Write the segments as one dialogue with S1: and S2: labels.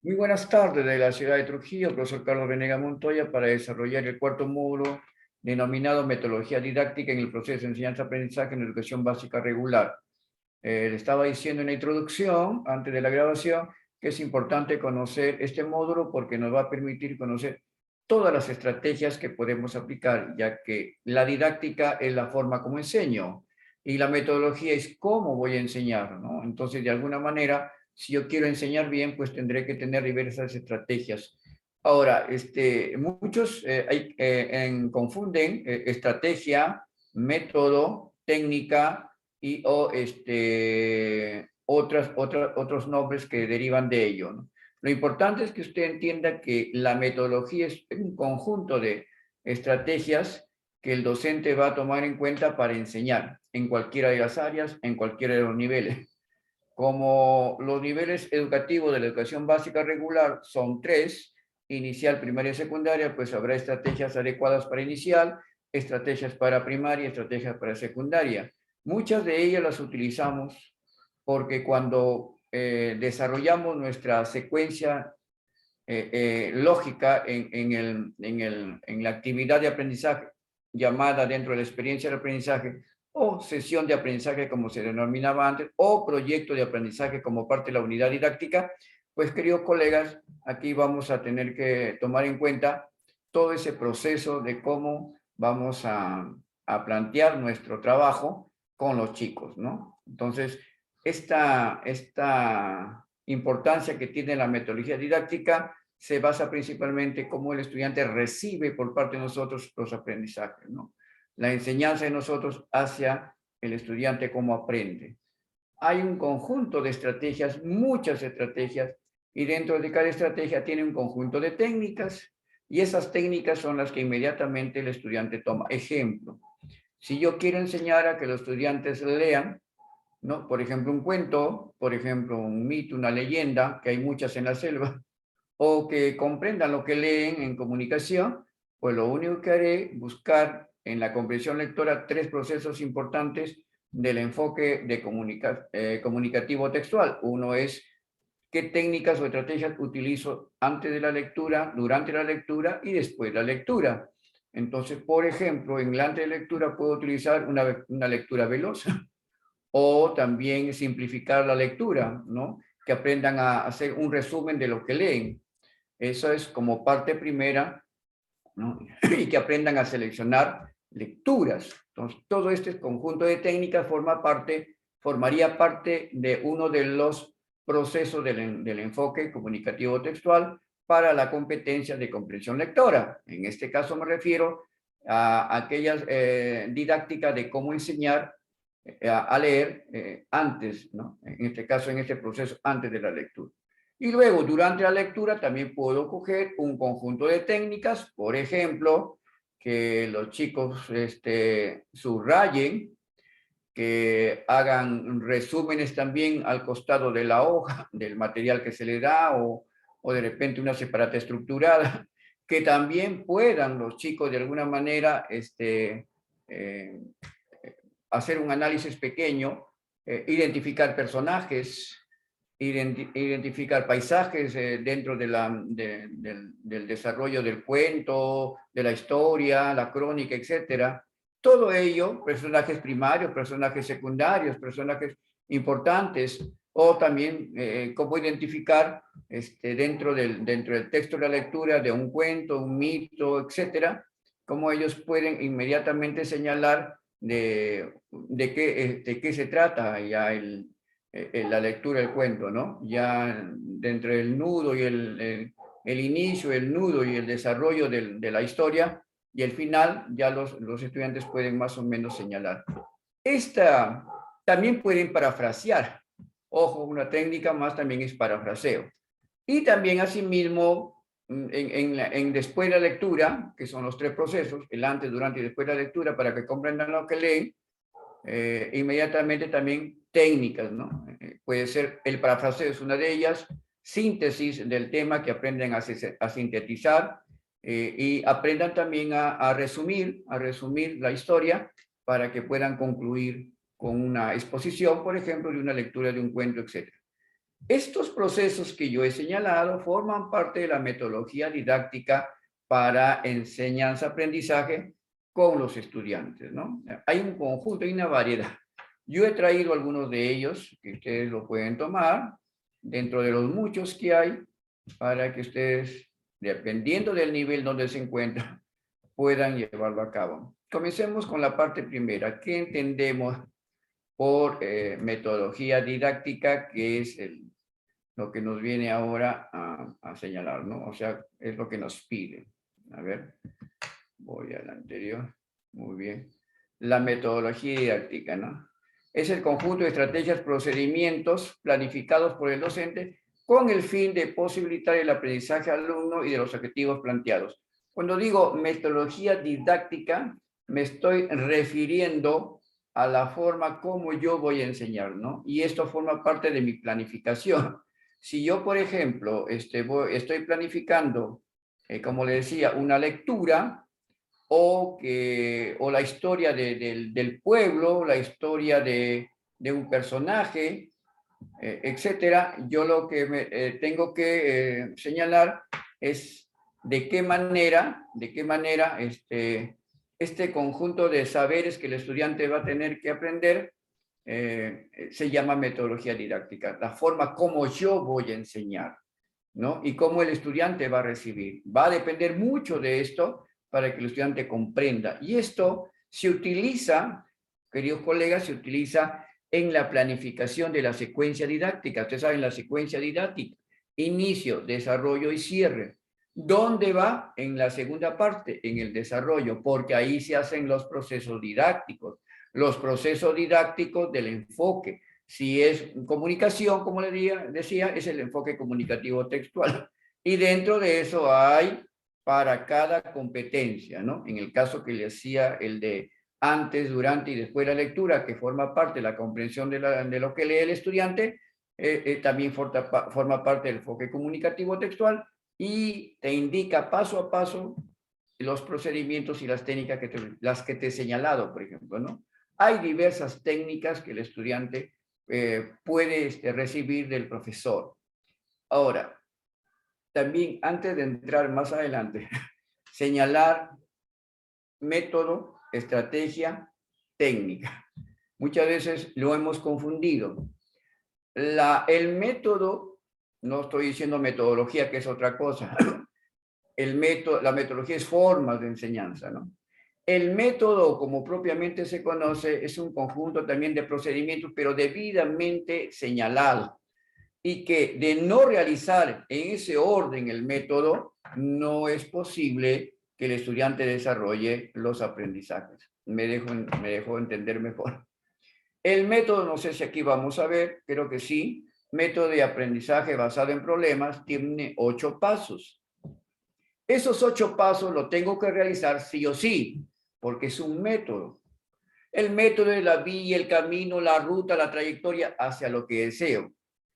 S1: Muy buenas tardes de la ciudad de Trujillo, profesor Carlos Venega Montoya, para desarrollar el cuarto módulo denominado Metodología Didáctica en el proceso de enseñanza-aprendizaje en educación básica regular. Le estaba diciendo en la introducción, antes de la grabación, que es importante conocer este módulo porque nos va a permitir conocer todas las estrategias que podemos aplicar, ya que la didáctica es la forma como enseño y la metodología es cómo voy a enseñar, ¿no? Entonces, de alguna manera, si yo quiero enseñar bien, pues tendré que tener diversas estrategias. Ahora, muchos confunden estrategia, método, técnica y otros nombres que derivan de ello, ¿no? Lo importante es que usted entienda que la metodología es un conjunto de estrategias que el docente va a tomar en cuenta para enseñar en cualquiera de las áreas, en cualquiera de los niveles. Como los niveles educativos de la educación básica regular son tres, inicial, primaria y secundaria, pues habrá estrategias adecuadas para inicial, estrategias para primaria, estrategias para secundaria. Muchas de ellas las utilizamos porque cuando desarrollamos nuestra secuencia lógica en la actividad de aprendizaje llamada dentro de la experiencia de aprendizaje o sesión de aprendizaje como se denominaba antes o proyecto de aprendizaje como parte de la unidad didáctica, pues queridos colegas, aquí vamos a tener que tomar en cuenta todo ese proceso de cómo vamos a plantear nuestro trabajo con los chicos, ¿no? Entonces, esta importancia que tiene la metodología didáctica se basa principalmente en cómo el estudiante recibe por parte de nosotros los aprendizajes, ¿no? La enseñanza de nosotros hacia el estudiante cómo aprende. Hay un conjunto de estrategias, muchas estrategias, y dentro de cada estrategia tiene un conjunto de técnicas, y esas técnicas son las que inmediatamente el estudiante toma. Ejemplo, si yo quiero enseñar a que los estudiantes lean, ¿no? Por ejemplo, un cuento, por ejemplo, un mito, una leyenda, que hay muchas en la selva, o que comprendan lo que leen en comunicación, pues lo único que haré es buscar en la comprensión lectora tres procesos importantes del enfoque de comunicativo textual. Uno es qué técnicas o estrategias utilizo antes de la lectura, durante la lectura y después de la lectura. Entonces, por ejemplo, en la antes de lectura puedo utilizar una lectura veloz o también simplificar la lectura, ¿no? Que aprendan a hacer un resumen de lo que leen. Eso es como parte primera, ¿no? Y que aprendan a seleccionar lecturas. Entonces, todo este conjunto de técnicas formaría parte de uno de los procesos del enfoque comunicativo textual para la competencia de comprensión lectora. En este caso me refiero a aquellas didácticas de cómo enseñar a leer antes, ¿no? En este caso, en este proceso, antes de la lectura. Y luego, durante la lectura, también puedo coger un conjunto de técnicas, por ejemplo, que los chicos subrayen, que hagan resúmenes también al costado de la hoja, del material que se le da, o de repente una separata estructurada, que también puedan los chicos de alguna manera eh, hacer un análisis pequeño, identificar personajes, identificar paisajes dentro del desarrollo del cuento, de la historia, la crónica, etcétera. Todo ello, personajes primarios, personajes secundarios, personajes importantes, o también cómo identificar dentro del texto de la lectura de un cuento, un mito, etcétera, cómo ellos pueden inmediatamente señalar de qué se trata ya la lectura del cuento, ¿no? Ya dentro del nudo y el inicio, el nudo y el desarrollo de la historia y el final, ya los estudiantes pueden más o menos señalar. También pueden parafrasear. Ojo, una técnica más también es parafraseo. Y también asimismo, después de la lectura, que son los tres procesos, el antes, durante y después de la lectura, para que comprendan lo que leen, inmediatamente también técnicas, ¿no? Puede ser el parafraseo es una de ellas, síntesis del tema que aprenden a sintetizar y aprendan también a resumir la historia para que puedan concluir con una exposición, por ejemplo, de una lectura de un cuento, etc. Estos procesos que yo he señalado forman parte de la metodología didáctica para enseñanza-aprendizaje con los estudiantes, ¿no? Hay un conjunto, hay una variedad. Yo he traído algunos de ellos que ustedes lo pueden tomar dentro de los muchos que hay para que ustedes, dependiendo del nivel donde se encuentran, puedan llevarlo a cabo. Comencemos con la parte primera. ¿Qué entendemos por metodología didáctica, que es lo que nos viene ahora a señalar, ¿no? O sea, es lo que nos pide. A ver, voy al anterior. Muy bien. La metodología didáctica, ¿no? Es el conjunto de estrategias, procedimientos planificados por el docente con el fin de posibilitar el aprendizaje al alumno y de los objetivos planteados. Cuando digo metodología didáctica, me estoy refiriendo a la forma como yo voy a enseñar, ¿no? Y esto forma parte de mi planificación. Si yo, por ejemplo, estoy planificando, como le decía, una lectura, o la historia del pueblo, la historia de un personaje, etcétera, yo lo que tengo que señalar es de qué manera este conjunto de saberes que el estudiante va a tener que aprender se llama metodología didáctica, la forma como yo voy a enseñar, ¿no? Y cómo el estudiante va a recibir. Va a depender mucho de esto para que el estudiante comprenda. Y esto se utiliza, queridos colegas, se utiliza en la planificación de la secuencia didáctica. Ustedes saben, la secuencia didáctica, inicio, desarrollo y cierre. ¿Dónde va? En la segunda parte, en el desarrollo, porque ahí se hacen los procesos didácticos. Los procesos didácticos del enfoque. Si es comunicación, como le decía, es el enfoque comunicativo textual. Y dentro de eso hay para cada competencia, ¿no? En el caso que le decía el de antes, durante y después de la lectura, que forma parte de la comprensión de lo que lee el estudiante, también forma parte del enfoque comunicativo textual y te indica paso a paso los procedimientos y las técnicas las que te he señalado, por ejemplo, ¿no? Hay diversas técnicas que el estudiante puede recibir del profesor. Ahora, también antes de entrar más adelante, señalar método, estrategia, técnica. Muchas veces lo hemos confundido. El método, no estoy diciendo metodología, que es otra cosa. La metodología es formas de enseñanza, ¿no? El método, como propiamente se conoce, es un conjunto también de procedimientos, pero debidamente señalado. Y que de no realizar en ese orden el método, no es posible que el estudiante desarrolle los aprendizajes. Me dejo entender mejor. El método, no sé si aquí vamos a ver, creo que sí, método de aprendizaje basado en problemas, tiene 8 pasos. Esos 8 pasos lo tengo que realizar sí o sí, porque es un método. El método es la vía, el camino, la ruta, la trayectoria hacia lo que deseo.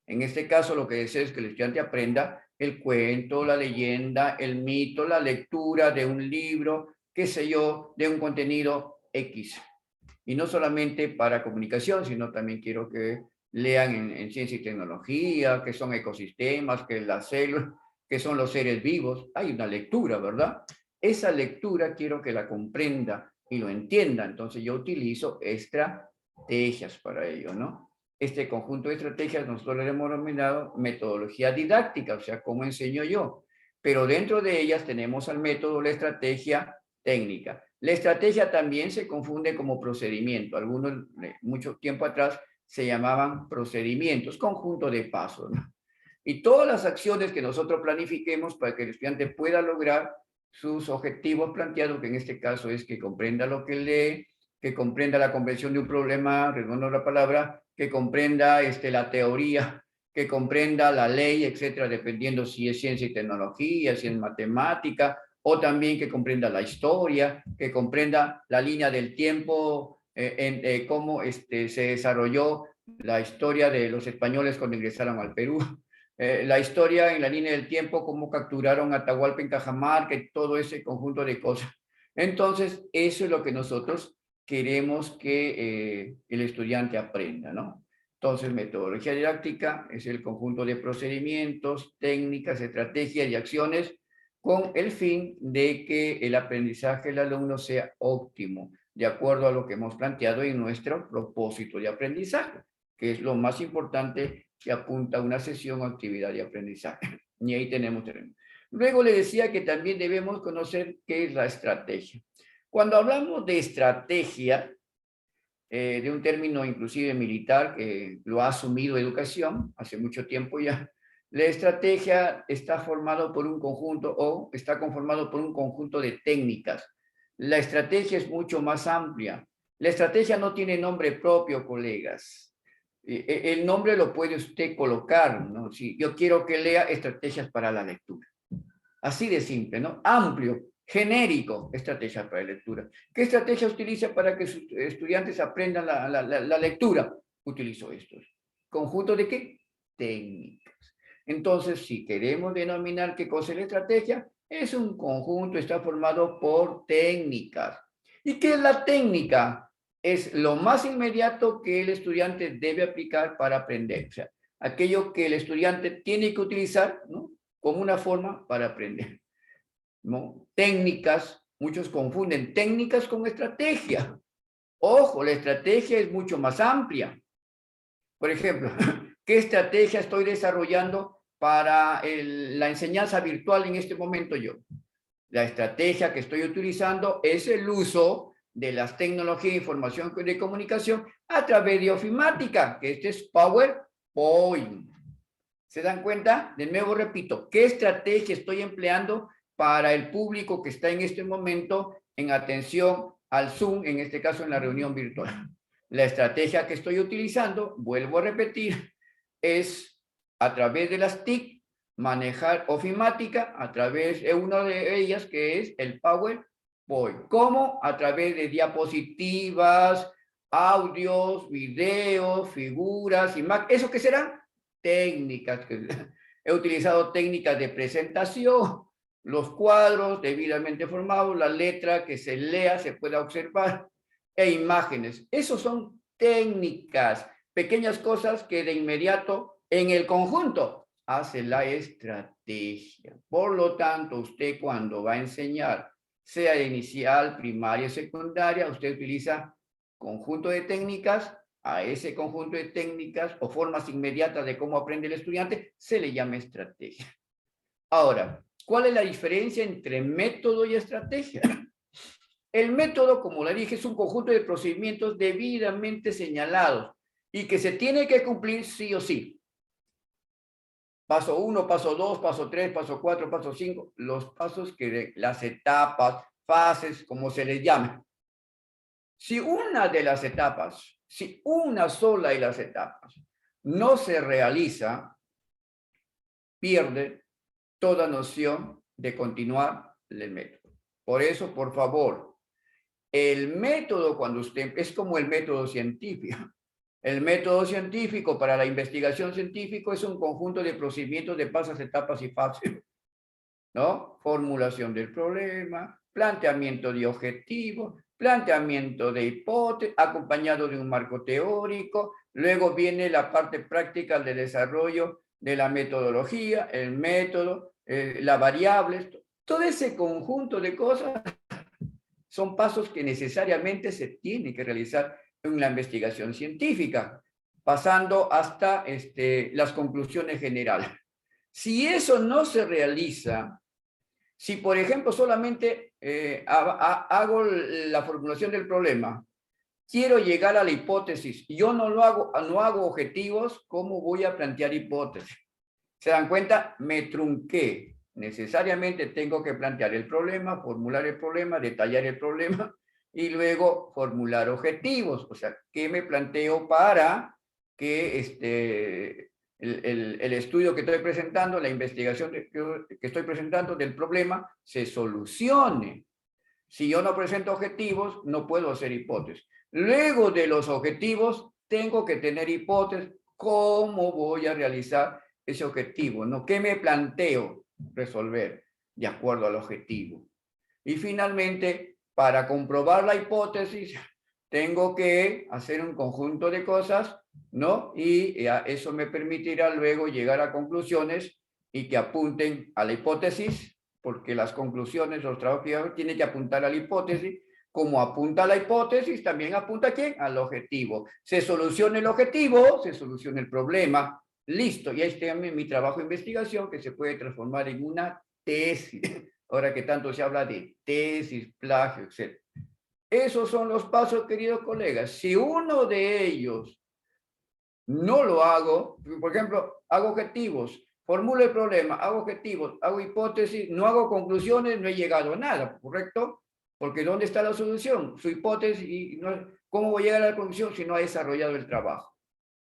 S1: En este caso, lo que deseo es que el estudiante aprenda el cuento, la leyenda, el mito, la lectura de un libro, qué sé yo, de un contenido X. Y no solamente para comunicación, sino también quiero que lean en ciencia y tecnología, que son ecosistemas, que las células, que son los seres vivos. Hay una lectura, ¿verdad? Esa lectura quiero que la comprenda y lo entienda. Entonces yo utilizo estrategias para ello, ¿no? Este conjunto de estrategias nosotros le hemos denominado metodología didáctica, o sea, cómo enseño yo. Pero dentro de ellas tenemos al método, la estrategia técnica. La estrategia también se confunde como procedimiento. Algunos, mucho tiempo atrás, se llamaban procedimientos, conjunto de pasos, ¿no? Y todas las acciones que nosotros planifiquemos para que el estudiante pueda lograr sus objetivos planteados, que en este caso es que comprenda lo que lee, que comprenda la comprensión de un problema, redondo la palabra, que comprenda la teoría, que comprenda la ley, etcétera, dependiendo si es ciencia y tecnología, si es matemática, o también que comprenda la historia, que comprenda la línea del tiempo, cómo se desarrolló la historia de los españoles cuando ingresaron al Perú, la historia en la línea del tiempo, cómo capturaron a Atahualpa en Cajamarca, todo ese conjunto de cosas. Entonces, eso es lo que nosotros queremos que el estudiante aprenda, ¿no? Entonces, metodología didáctica es el conjunto de procedimientos, técnicas, estrategias y acciones con el fin de que el aprendizaje del alumno sea óptimo, de acuerdo a lo que hemos planteado en nuestro propósito de aprendizaje, que es lo más importante que apunta una sesión o actividad de aprendizaje. Y ahí tenemos. Luego le decía que también debemos conocer qué es la estrategia. Cuando hablamos de estrategia, de un término inclusive militar que lo ha asumido educación hace mucho tiempo ya, la estrategia está formado por un conjunto o está conformado por un conjunto de técnicas. La estrategia es mucho más amplia. La estrategia no tiene nombre propio, colegas. El nombre lo puede usted colocar, ¿no? Si yo quiero que lea estrategias para la lectura. Así de simple, ¿no? Amplio, genérico, estrategias para la lectura. ¿Qué estrategia utiliza para que sus estudiantes aprendan la lectura? Utilizo estos. ¿Conjunto de qué? Técnicas. Entonces, si queremos denominar qué cosa es la estrategia, es un conjunto, está formado por técnicas. ¿Y qué es la técnica? Es lo más inmediato que el estudiante debe aplicar para aprender. O sea, aquello que el estudiante tiene que utilizar, ¿no?, como una forma para aprender, ¿no? Técnicas, muchos confunden técnicas con estrategia. Ojo, la estrategia es mucho más amplia. Por ejemplo, ¿qué estrategia estoy desarrollando para la enseñanza virtual en este momento yo? La estrategia que estoy utilizando es el uso de las tecnologías de información y de comunicación a través de ofimática, que este es PowerPoint. ¿Se dan cuenta? De nuevo repito, ¿qué estrategia estoy empleando para el público que está en este momento en atención al Zoom, en este caso en la reunión virtual? La estrategia que estoy utilizando, vuelvo a repetir, es a través de las TIC, manejar ofimática a través de una de ellas que es el PowerPoint. ¿Cómo? A través de diapositivas, audios, videos, figuras, imágenes. ¿Eso qué será? Técnicas, que he utilizado técnicas de presentación, los cuadros debidamente formados, la letra que se lea, se pueda observar, e imágenes. Esos son técnicas, pequeñas cosas que de inmediato en el conjunto hace la estrategia. Por lo tanto, usted cuando va a enseñar, sea inicial, primaria, secundaria, usted utiliza conjunto de técnicas. A ese conjunto de técnicas o formas inmediatas de cómo aprende el estudiante se le llama estrategia. Ahora, ¿cuál es la diferencia entre método y estrategia? El método, como le dije, es un conjunto de procedimientos debidamente señalados y que se tiene que cumplir sí o sí. Paso 1, paso 2, paso 3, paso 4, paso 5, los pasos que las etapas, fases, como se les llame. Si una de las etapas, si una sola de las etapas no se realiza, pierde toda noción de continuar el método. Por eso, por favor, el método cuando usted, es como el método científico. El método científico para la investigación científica es un conjunto de procedimientos de pasos, etapas y fases, ¿no? Formulación del problema, planteamiento de objetivos, planteamiento de hipótesis, acompañado de un marco teórico. Luego viene la parte práctica de desarrollo de la metodología, el método, las variables. Todo ese conjunto de cosas son pasos que necesariamente se tienen que realizar en la investigación científica, pasando hasta las conclusiones generales. Si eso no se realiza, si, por ejemplo, solamente hago la formulación del problema, quiero llegar a la hipótesis, yo no hago objetivos, ¿cómo voy a plantear hipótesis? ¿Se dan cuenta? Me trunqué. Necesariamente tengo que plantear el problema, formular el problema, detallar el problema y luego formular objetivos. O sea, ¿qué me planteo para que el estudio que estoy presentando, la investigación que estoy presentando del problema se solucione? Si yo no presento objetivos, no puedo hacer hipótesis. Luego de los objetivos, tengo que tener hipótesis. ¿Cómo voy a realizar ese objetivo? ¿No? ¿Qué me planteo resolver de acuerdo al objetivo? Y finalmente, para comprobar la hipótesis, tengo que hacer un conjunto de cosas ¿no? Y eso me permitirá luego llegar a conclusiones y que apunten a la hipótesis, porque las conclusiones, los trabajos que hago, tienen que apuntar a la hipótesis. Como apunta a la hipótesis, también apunta ¿a quién? Al objetivo. Se soluciona el objetivo, se soluciona el problema. Listo, y ahí está mi trabajo de investigación que se puede transformar en una tesis. Ahora que tanto se habla de tesis, plagio, etc. Esos son los pasos, queridos colegas. Si uno de ellos no lo hago, por ejemplo, hago objetivos, formulo el problema, hago objetivos, hago hipótesis, no hago conclusiones, no he llegado a nada, ¿correcto? Porque ¿dónde está la solución? Su hipótesis, y no, ¿cómo voy a llegar a la conclusión si no he desarrollado el trabajo?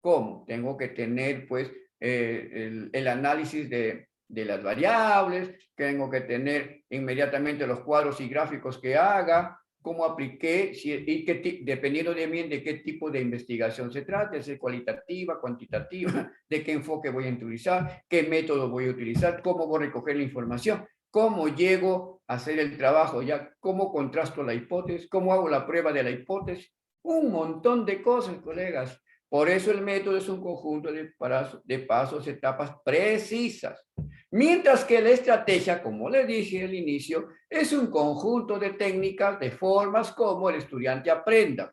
S1: ¿Cómo? Tengo que tener, pues, el análisis de las variables, tengo que tener inmediatamente los cuadros y gráficos que haga, cómo apliqué, y dependiendo de qué tipo de investigación se trata, es cualitativa, cuantitativa, de qué enfoque voy a utilizar, qué método voy a utilizar, cómo voy a recoger la información, cómo llego a hacer el trabajo, ya cómo contrasto la hipótesis, cómo hago la prueba de la hipótesis, un montón de cosas, colegas. Por eso el método es un conjunto de pasos, etapas precisas. Mientras que la estrategia, como les dije al inicio, es un conjunto de técnicas, de formas como el estudiante aprenda.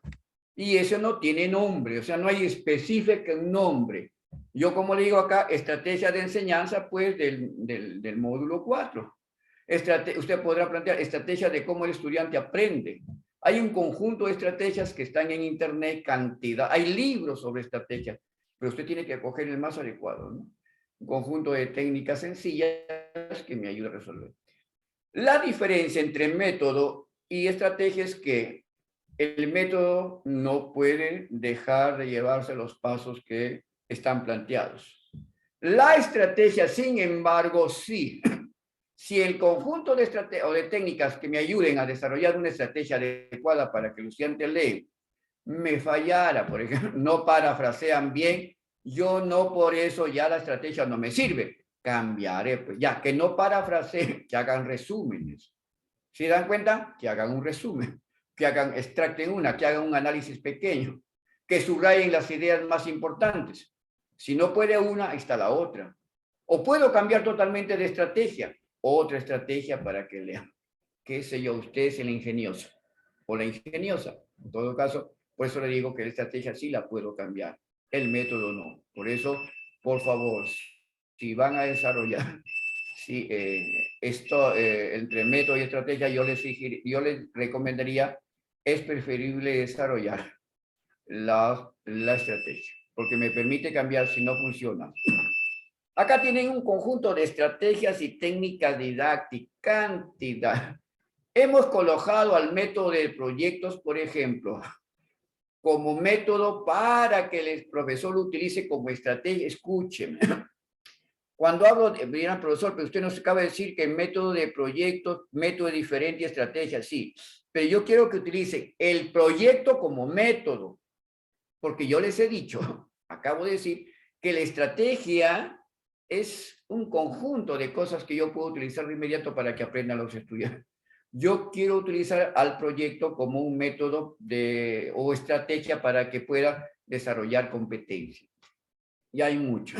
S1: Y eso no tiene nombre, o sea, no hay específico nombre. Yo, como le digo acá, estrategia de enseñanza, pues, del módulo 4. Usted podrá plantear estrategia de cómo el estudiante aprende. Hay un conjunto de estrategias que están en internet, cantidad. Hay libros sobre estrategias, pero usted tiene que coger el más adecuado, ¿no? Un conjunto de técnicas sencillas que me ayuda a resolver. La diferencia entre método y estrategia es que el método no puede dejar de llevarse los pasos que están planteados. La estrategia, sin embargo, sí. Si el conjunto de estrategias o de técnicas que me ayuden a desarrollar una estrategia adecuada para que el estudiante lea me fallara, por ejemplo, no parafrasean bien, yo no por eso ya la estrategia no me sirve. Cambiaré, pues ya, que no parafraseen, que hagan resúmenes. ¿Se dan cuenta? Que hagan un resumen, que extracten que hagan un análisis pequeño, que subrayen las ideas más importantes. Si no puede una, está la otra. O puedo cambiar totalmente de estrategia, otra estrategia para que lean. ¿Qué sé yo? Usted es el ingenioso o la ingeniosa. En todo caso, por eso le digo que la estrategia sí la puedo cambiar, el método no. Por eso, por favor, si van a desarrollar sí, esto entre método y estrategia, yo les recomendaría, es preferible desarrollar la estrategia, porque me permite cambiar si no funciona. Acá tienen un conjunto de estrategias y técnicas didácticas, cantidad. Hemos colocado al método de proyectos, por ejemplo, como método para que el profesor lo utilice como estrategia. Escúcheme. Cuando hablo de, dirán, profesor, pero usted nos acaba de decir que el método de proyectos, método diferente y estrategia, sí. Pero yo quiero que utilice el proyecto como método, porque yo les he dicho, acabo de decir, que la estrategia es un conjunto de cosas que yo puedo utilizar de inmediato para que aprendan los estudiantes. Yo quiero utilizar al proyecto como un método o estrategia para que pueda desarrollar competencia. Y hay mucho.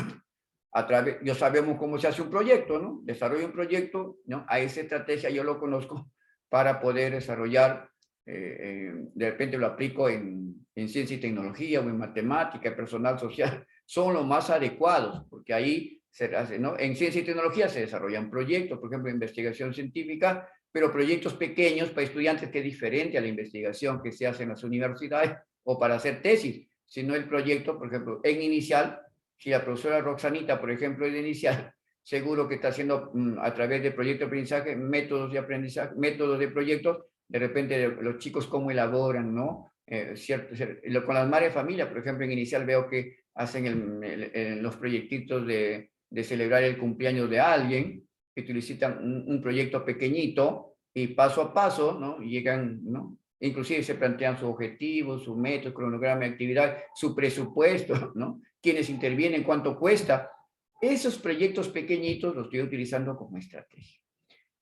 S1: Ya sabemos cómo se hace un proyecto, ¿no? Desarrollo un proyecto, ¿no? A esa estrategia yo lo conozco para poder desarrollar, de repente lo aplico en ciencia y tecnología o en matemática, personal social, son los más adecuados, porque ahí se hace, ¿no? En ciencia y tecnología se desarrollan proyectos, por ejemplo, investigación científica, pero proyectos pequeños para estudiantes que es diferente a la investigación que se hace en las universidades o para hacer tesis, sino el proyecto, por ejemplo, en inicial, si la profesora Roxanita, por ejemplo, es de inicial, seguro que está haciendo a través de proyectos de aprendizaje, métodos de aprendizaje, métodos de proyectos, de repente los chicos cómo elaboran, ¿no? Con las madres de familia, por ejemplo, en inicial veo que hacen los proyectitos de celebrar el cumpleaños de alguien, que utilizan un proyecto pequeñito y paso a paso, ¿no? Y llegan, ¿no? Inclusive se plantean sus objetivos, su método, cronograma de actividad, su presupuesto, ¿no? Quiénes intervienen, cuánto cuesta. Esos proyectos pequeñitos los estoy utilizando como estrategia.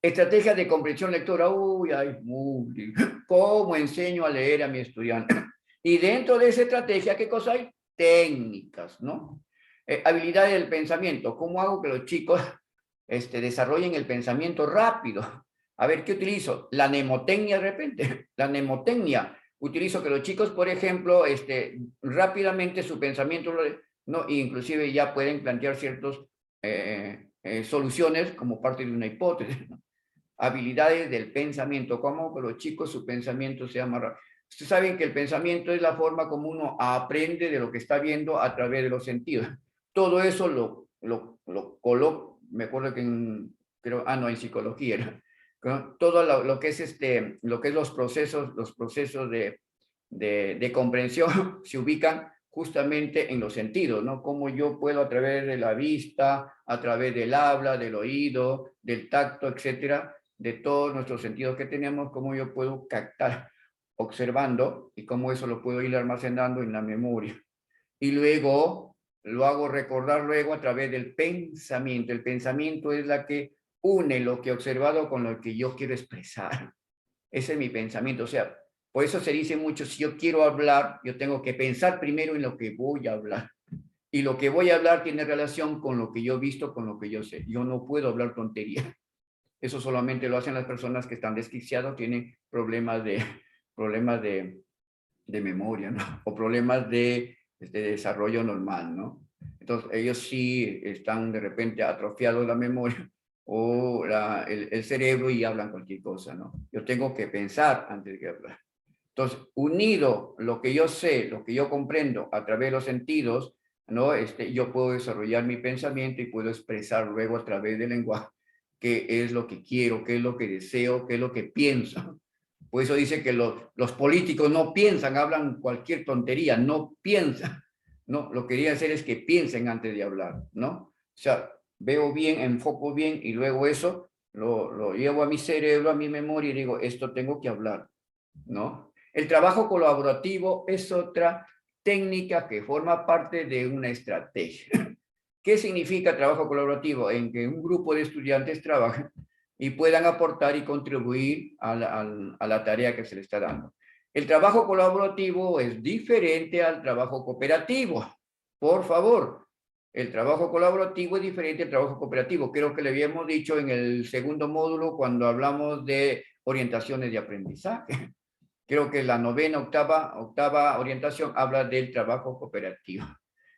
S1: Estrategia de comprensión lectora. Uy, ay, ¿cómo enseño a leer a mi estudiante? Y dentro de esa estrategia, ¿qué cosa hay? técnicas, ¿no? Habilidades del pensamiento. ¿Cómo hago que los chicos desarrollen el pensamiento rápido? A ver, ¿qué utilizo? La mnemotecnia de repente. La mnemotecnia. Utilizo que los chicos, por ejemplo, rápidamente su pensamiento, ¿no? Inclusive ya pueden plantear ciertas soluciones como parte de una hipótesis, ¿no? Habilidades del pensamiento. ¿Cómo que los chicos su pensamiento sea más rápido? Ustedes saben que el pensamiento es la forma como uno aprende de lo que está viendo a través de los sentidos. Todo eso lo coloco, me acuerdo que creo, no, en psicología era, ¿no? Todo lo que es lo que es los procesos de comprensión se ubican justamente en los sentidos, ¿no? Cómo yo puedo a través de la vista, a través del habla, del oído, del tacto, etcétera, de todos nuestros sentidos que tenemos, cómo yo puedo captar observando y cómo eso lo puedo ir almacenando en la memoria. Y luego lo hago recordar luego a través del pensamiento. El pensamiento es la que une lo que he observado con lo que yo quiero expresar. Ese es mi pensamiento. O sea, por eso se dice mucho, si yo quiero hablar, yo tengo que pensar primero en lo que voy a hablar. Y lo que voy a hablar tiene relación con lo que yo he visto, con lo que yo sé. Yo no puedo hablar tontería. Eso solamente lo hacen las personas que están desquiciadas, tienen problemas de memoria, ¿no? O problemas de desarrollo normal, ¿no? Entonces, ellos sí están de repente atrofiados la memoria o el cerebro y hablan cualquier cosa, ¿no? Yo tengo que pensar antes de hablar. Entonces, unido lo que yo sé, lo que yo comprendo a través de los sentidos, ¿no? Yo puedo desarrollar mi pensamiento y puedo expresar luego a través del lenguaje qué es lo que quiero, qué es lo que deseo, qué es lo que pienso. Por eso dice que los políticos no piensan, hablan cualquier tontería, no piensan, ¿no? Lo que quería hacer es que piensen antes de hablar, ¿no? O sea, veo bien, enfoco bien y luego eso lo llevo a mi cerebro, a mi memoria y digo, esto tengo que hablar, ¿no? El trabajo colaborativo es otra técnica que forma parte de una estrategia. ¿Qué significa trabajo colaborativo? En que un grupo de estudiantes trabajen y puedan aportar y contribuir a la tarea que se le está dando. El trabajo colaborativo es diferente al trabajo cooperativo. Por favor, el trabajo colaborativo es diferente al trabajo cooperativo. Creo que le habíamos dicho en el segundo módulo cuando hablamos de orientaciones de aprendizaje. Creo que la octava orientación habla del trabajo cooperativo.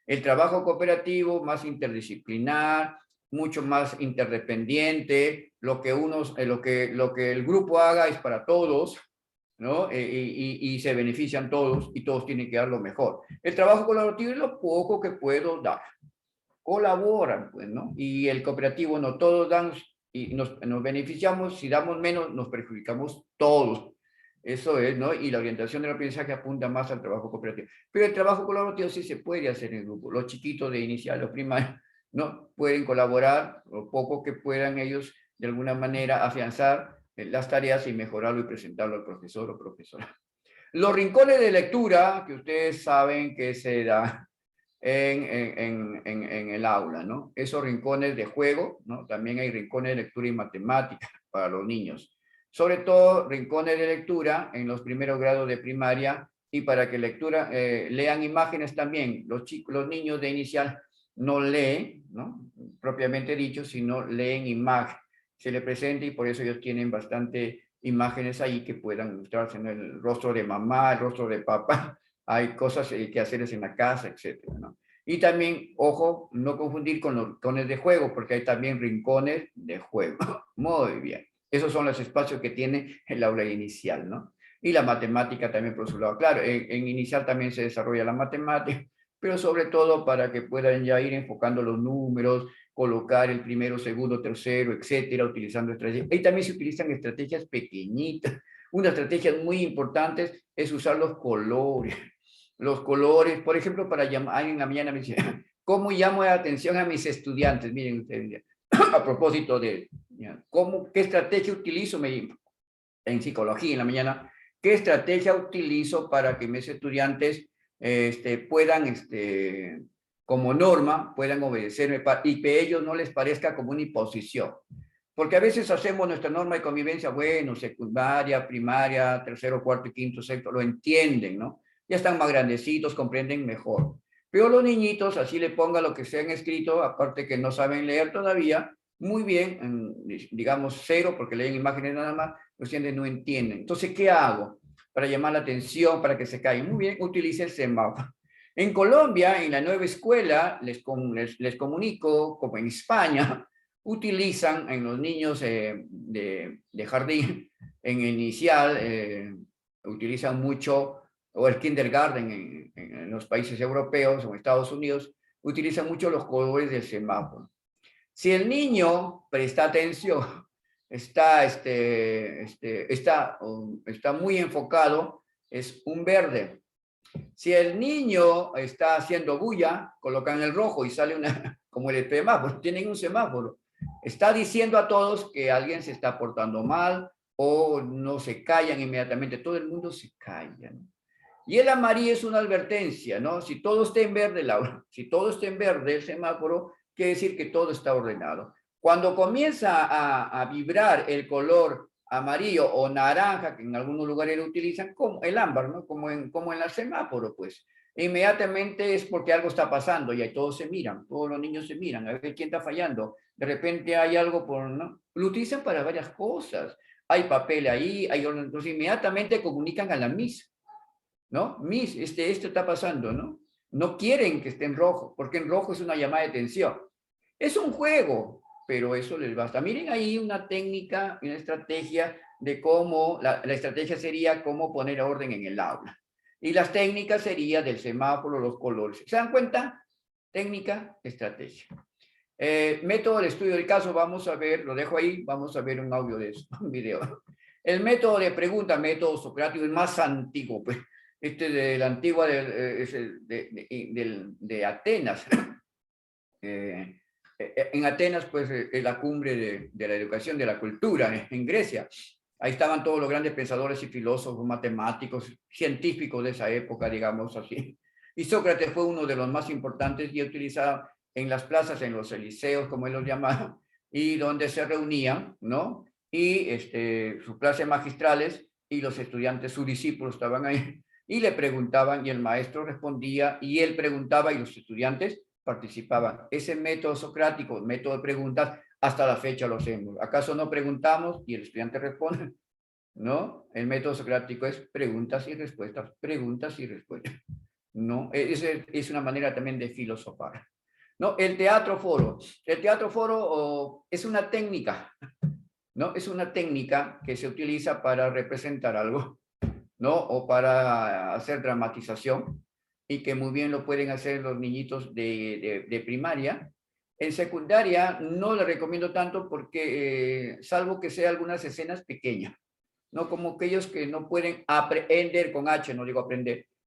S1: El trabajo cooperativo más interdisciplinar, mucho más interdependiente, lo que el grupo haga es para todos, ¿no? Y se benefician todos y todos tienen que dar lo mejor. El trabajo colaborativo es lo poco que puedo dar. Colaboran, pues, ¿no? Y el cooperativo no todos dan y nos beneficiamos, si damos menos nos perjudicamos todos. Eso es, ¿no? Y la orientación del aprendizaje apunta más al trabajo cooperativo. Pero el trabajo colaborativo sí se puede hacer en grupo. Los chiquitos de inicial, los primarios, ¿no? Pueden colaborar, lo poco que puedan ellos de alguna manera afianzar las tareas y mejorarlo y presentarlo al profesor o profesora. Los rincones de lectura, que ustedes saben que se da en el aula, ¿no? Esos rincones de juego, ¿no? También hay rincones de lectura y matemática para los niños. Sobre todo, rincones de lectura en los primeros grados de primaria y para que lean imágenes también. Los niños de inicial no leen, ¿no? Propiamente dicho, sino leen imagen. Se le presenta y por eso ellos tienen bastante imágenes ahí que puedan mostrarse, ¿no? El rostro de mamá, el rostro de papá, hay cosas que hacerles en la casa, etcétera, ¿no? Y también, ojo, no confundir con los rincones de juego, porque hay también rincones de juego. Muy bien. Esos son los espacios que tiene el aula inicial, ¿no? Y la matemática también por su lado. Claro, en inicial también se desarrolla la matemática, pero sobre todo para que puedan ya ir enfocando los números, colocar el primero, segundo, tercero, etcétera, utilizando estrategias. Ahí también se utilizan estrategias pequeñitas. Una estrategia muy importante es usar los colores. Los colores, por ejemplo, para llamar, en la mañana me dice, ¿cómo llamo la atención a mis estudiantes? Miren ustedes, a propósito de, ¿qué estrategia utilizo en psicología en la mañana? ¿Qué estrategia utilizo para que mis estudiantes puedan, como norma, puedan obedecerme y que a ellos no les parezca como una imposición? Porque a veces hacemos nuestra norma de convivencia, bueno, secundaria, primaria, tercero, cuarto, quinto, sexto, lo entienden, ¿no? Ya están más grandecitos, comprenden mejor. Pero los niñitos, así le ponga lo que sea en escrito, aparte que no saben leer todavía, muy bien, digamos 0, porque leen imágenes nada más, los estudiantes no entienden. Entonces, ¿qué hago? Para llamar la atención, para que se caigan. Muy bien, utilice el semáforo. En Colombia, en la nueva escuela, les comunico, como en España, utilizan en los niños de jardín, en inicial, utilizan mucho, o el kindergarten en los países europeos o en Estados Unidos, utilizan mucho los colores del semáforo. Si el niño presta atención, está muy enfocado, es un verde. Si el niño está haciendo bulla, colocan el rojo y sale una, como el semáforo, tienen un semáforo. Está diciendo a todos que alguien se está portando mal o no se callan inmediatamente. Todo el mundo se calla, ¿no? Y el amarillo es una advertencia, ¿no? Si todo está en verde, Laura, si todo está en verde el semáforo, quiere decir que todo está ordenado. Cuando comienza a vibrar el color amarillo o naranja, que en algunos lugares lo utilizan, como el ámbar, ¿no? Como en el semáforo, pues. Inmediatamente es porque algo está pasando y ahí todos se miran, todos los niños se miran, a ver quién está fallando. De repente hay algo por, ¿no? Lo utilizan para varias cosas. Hay papel ahí, hay orden, entonces inmediatamente comunican a la MIS, ¿no? Miss, esto está pasando, ¿no? No quieren que esté en rojo, porque en rojo es una llamada de atención. Es un juego, pero eso les basta. Miren ahí una técnica, una estrategia de cómo, la estrategia sería cómo poner orden en el aula. Y las técnicas serían del semáforo, los colores. ¿Se dan cuenta? Técnica, estrategia. Método de estudio del caso, vamos a ver, lo dejo ahí, vamos a ver un audio de eso, un video. El método de pregunta, método socrático, es más antiguo, pues. De la antigua de Atenas. En Atenas, pues, es la cumbre de la educación, de la cultura, en Grecia. Ahí estaban todos los grandes pensadores y filósofos, matemáticos, científicos de esa época, digamos así. Y Sócrates fue uno de los más importantes y utilizaba en las plazas, en los eliseos, como él los llamaba, y donde se reunían, ¿no? Y sus clases magistrales y los estudiantes, sus discípulos estaban ahí y le preguntaban y el maestro respondía y él preguntaba y los estudiantes participaban. Ese método socrático, método de preguntas, hasta la fecha lo hacemos. ¿Acaso no preguntamos y el estudiante responde? No, el método socrático es preguntas y respuestas, preguntas y respuestas. No, es una manera también de filosofar. No, el teatro foro. El teatro foro es una técnica, ¿no? Es una técnica que se utiliza para representar algo, ¿no? O para hacer dramatización, y que muy bien lo pueden hacer los niñitos de primaria. En secundaria no le recomiendo tanto porque, salvo que sea algunas escenas pequeñas, ¿no? Como aquellos que no pueden aprender con H, no digo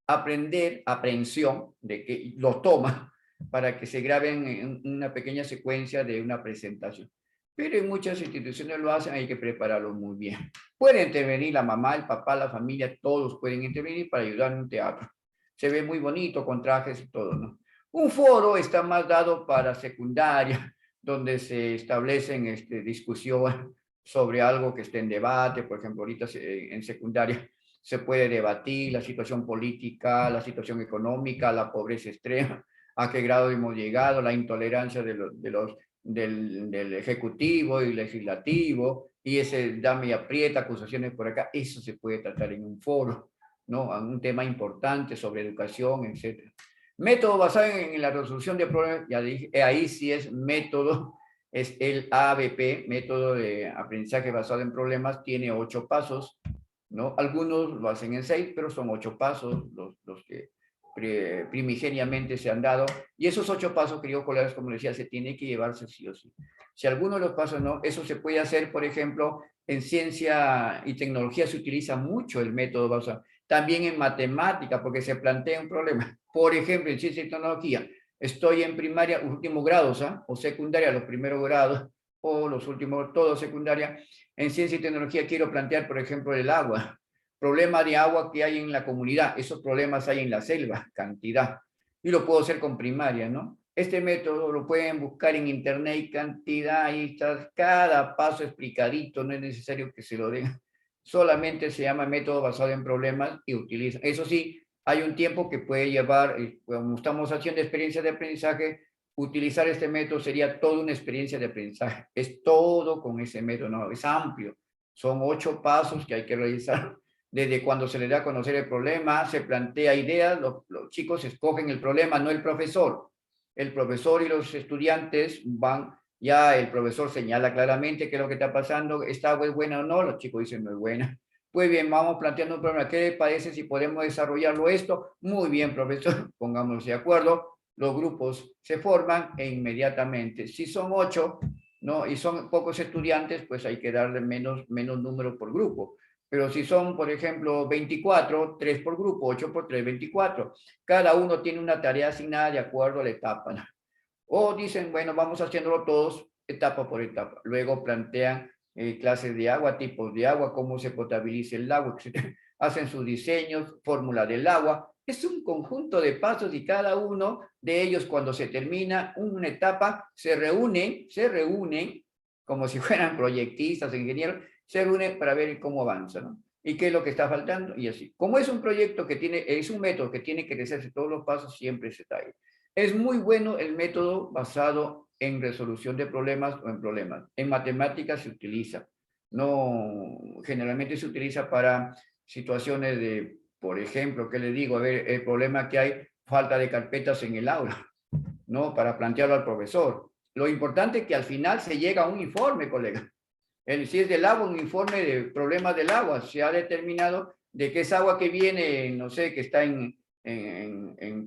S1: aprender, aprehensión, de que lo toma para que se graben en una pequeña secuencia de una presentación. Pero en muchas instituciones lo hacen, hay que prepararlo muy bien. Puede intervenir la mamá, el papá, la familia, todos pueden intervenir para ayudar en un teatro. Se ve muy bonito con trajes y todo, ¿no? Un foro está más dado para secundaria, donde se establecen discusiones sobre algo que esté en debate. Por ejemplo, ahorita en secundaria se puede debatir la situación política, la situación económica, la pobreza extrema, a qué grado hemos llegado, la intolerancia del ejecutivo y legislativo, y ese dame y aprieta, acusaciones por acá. Eso se puede tratar en un foro, ¿no? Un tema importante sobre educación, etc. Método basado en la resolución de problemas, ya dije, ahí sí es método, es el ABP, método de aprendizaje basado en problemas, tiene 8 pasos, ¿no? Algunos lo hacen en 6, pero son 8 pasos los que primigeniamente se han dado, y esos 8 pasos, queridos colegas, como decía, se tiene que llevarse sí o sí. Si alguno de los pasos no, eso se puede hacer, por ejemplo, en ciencia y tecnología se utiliza mucho el método basado, también en matemática, porque se plantea un problema. Por ejemplo, en ciencia y tecnología, estoy en primaria, último grados, o secundaria, los primeros grados, o los últimos, todo secundaria. En ciencia y tecnología quiero plantear, por ejemplo, el agua. Problema de agua que hay en la comunidad, esos problemas hay en la selva, cantidad. Y lo puedo hacer con primaria, ¿no? Este método lo pueden buscar en internet, cantidad, ahí está, cada paso explicadito, no es necesario que se lo den. Solamente se llama método basado en problemas y utiliza. Eso sí, hay un tiempo que puede llevar, como estamos haciendo experiencias de aprendizaje, utilizar este método sería toda una experiencia de aprendizaje. Es todo con ese método, no, es amplio. Son 8 pasos que hay que realizar. Desde cuando se les da a conocer el problema, se plantea ideas, los chicos escogen el problema, no el profesor. El profesor y los estudiantes van, ya el profesor señala claramente qué es lo que está pasando, esta agua es buena o no, los chicos dicen no es buena. Pues bien, vamos planteando un problema. ¿Qué le parece si podemos desarrollarlo esto? Muy bien, profesor, pongámonos de acuerdo. Los grupos se forman e inmediatamente, si son 8, ¿no? Y son pocos estudiantes, pues hay que darle menos número por grupo. Pero si son, por ejemplo, 24, 3 por grupo, 8 por 3, 24. Cada uno tiene una tarea asignada de acuerdo a la etapa, ¿no? O dicen, bueno, vamos haciéndolo todos etapa por etapa. Luego plantean clases de agua, tipos de agua, cómo se potabiliza el agua, etc. Hacen sus diseños, fórmula del agua. Es un conjunto de pasos y cada uno de ellos cuando se termina una etapa se reúnen como si fueran proyectistas, ingenieros, se reúnen para ver cómo avanza, ¿no? Y qué es lo que está faltando y así. Como es un proyecto que tiene, es un método que tiene que hacerse todos los pasos, siempre se está ahí. Es muy bueno el método basado en resolución de problemas o en problemas. En matemáticas se utiliza. No, generalmente se utiliza para situaciones de, por ejemplo, ¿qué le digo? A ver, el problema que hay, falta de carpetas en el aula, ¿no? Para plantearlo al profesor. Lo importante es que al final se llega a un informe, colega. Si es del agua, un informe de problemas del agua. Se ha determinado de que es agua que viene, no sé, que está en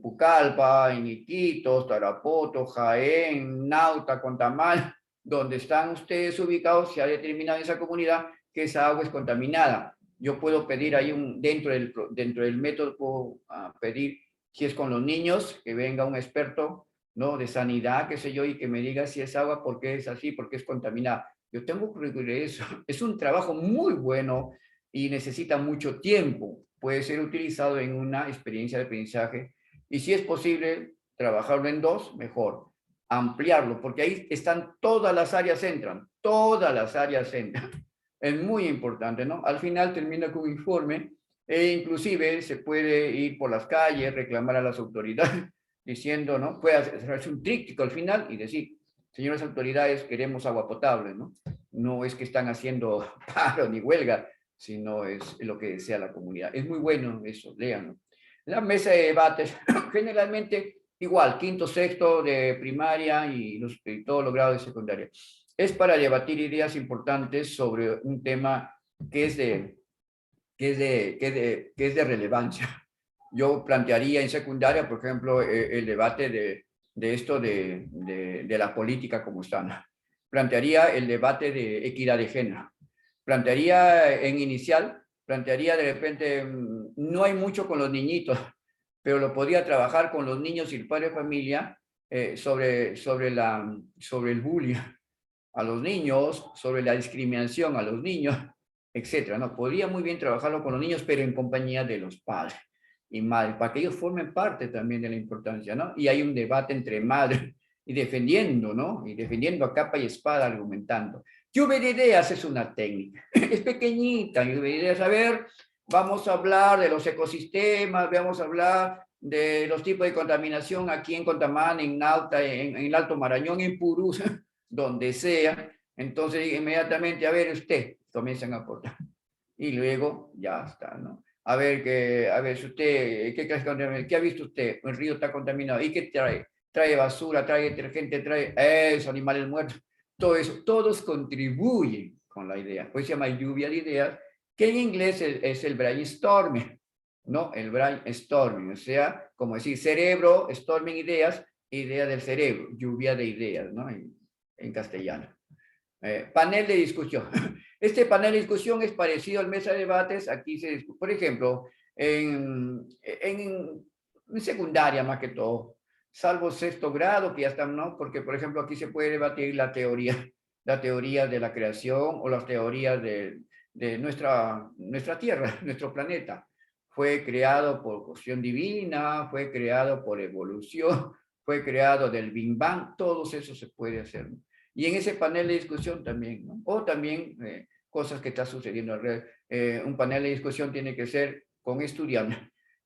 S1: Pucallpa, en Iquitos, Tarapoto, Jaén, Nauta, Contamal, donde están ustedes ubicados, se ha determinado en esa comunidad que esa agua es contaminada. Yo puedo pedir ahí dentro del método, puedo pedir, si es con los niños, que venga un experto, ¿no? De sanidad, qué sé yo, y que me diga si es agua, por qué es así, por qué es contaminada. Yo tengo que recurrir a eso. Es un trabajo muy bueno y necesita mucho tiempo. Puede ser utilizado en una experiencia de aprendizaje y si es posible trabajarlo en 2, mejor. Ampliarlo, porque ahí están todas las áreas entran, todas las áreas entran. Es muy importante, ¿no? Al final termina con un informe e inclusive se puede ir por las calles, reclamar a las autoridades diciendo, ¿no? Puede hacer un tríptico al final y decir, señoras autoridades, queremos agua potable, ¿no? No es que están haciendo paro ni huelga, sino es lo que desea la comunidad. Es muy bueno eso, léanlo. La mesa de debates, generalmente igual, quinto, sexto de primaria y todos los grados de secundaria. Es para debatir ideas importantes sobre un tema que es de relevancia. Yo plantearía en secundaria, por ejemplo, el debate de esto de la política como está. Plantearía el debate de equidad de género. Plantearía en inicial, plantearía de repente, no hay mucho con los niñitos, pero lo podría trabajar con los niños y el padre de familia sobre el bullying a los niños, sobre la discriminación a los niños, etcétera, ¿no? Podría muy bien trabajarlo con los niños, pero en compañía de los padres y madres, para que ellos formen parte también de la importancia, ¿no? Y hay un debate entre madres y defendiendo, ¿no? Y defendiendo a capa y espada, argumentando. Lluvia de ideas es una técnica, es pequeñita, lluvia de ideas. A ver, vamos a hablar de los ecosistemas, vamos a hablar de los tipos de contaminación aquí en Contamán, en Nauta, en el Alto Marañón, en Purús, donde sea. Entonces, inmediatamente, a ver, usted, comienzan a aportar. Y luego, ya está, ¿no? A ver, si usted, ¿qué clase de contaminación? ¿Qué ha visto usted? El río está contaminado. ¿Y qué trae? Trae basura, trae detergente, trae esos animales muertos. Todo eso, todos contribuyen con la idea. Pues se llama lluvia de ideas, que en inglés es el brainstorming, ¿no? El brainstorming, o sea, como decir cerebro, storming ideas, idea del cerebro, lluvia de ideas, ¿no? En castellano. Panel de discusión. Este panel de discusión es parecido al mesa de debates. Aquí se discute, por ejemplo, en secundaria más que todo, salvo sexto grado, que ya están, ¿no? Porque, por ejemplo, aquí se puede debatir la teoría de la creación o las teorías de nuestra Tierra, nuestro planeta. Fue creado por cuestión divina, fue creado por evolución, fue creado del Big Bang, todo eso se puede hacer, ¿no? Y en ese panel de discusión también, ¿no? O también cosas que está sucediendo alrededor. Un panel de discusión tiene que ser con estudiantes.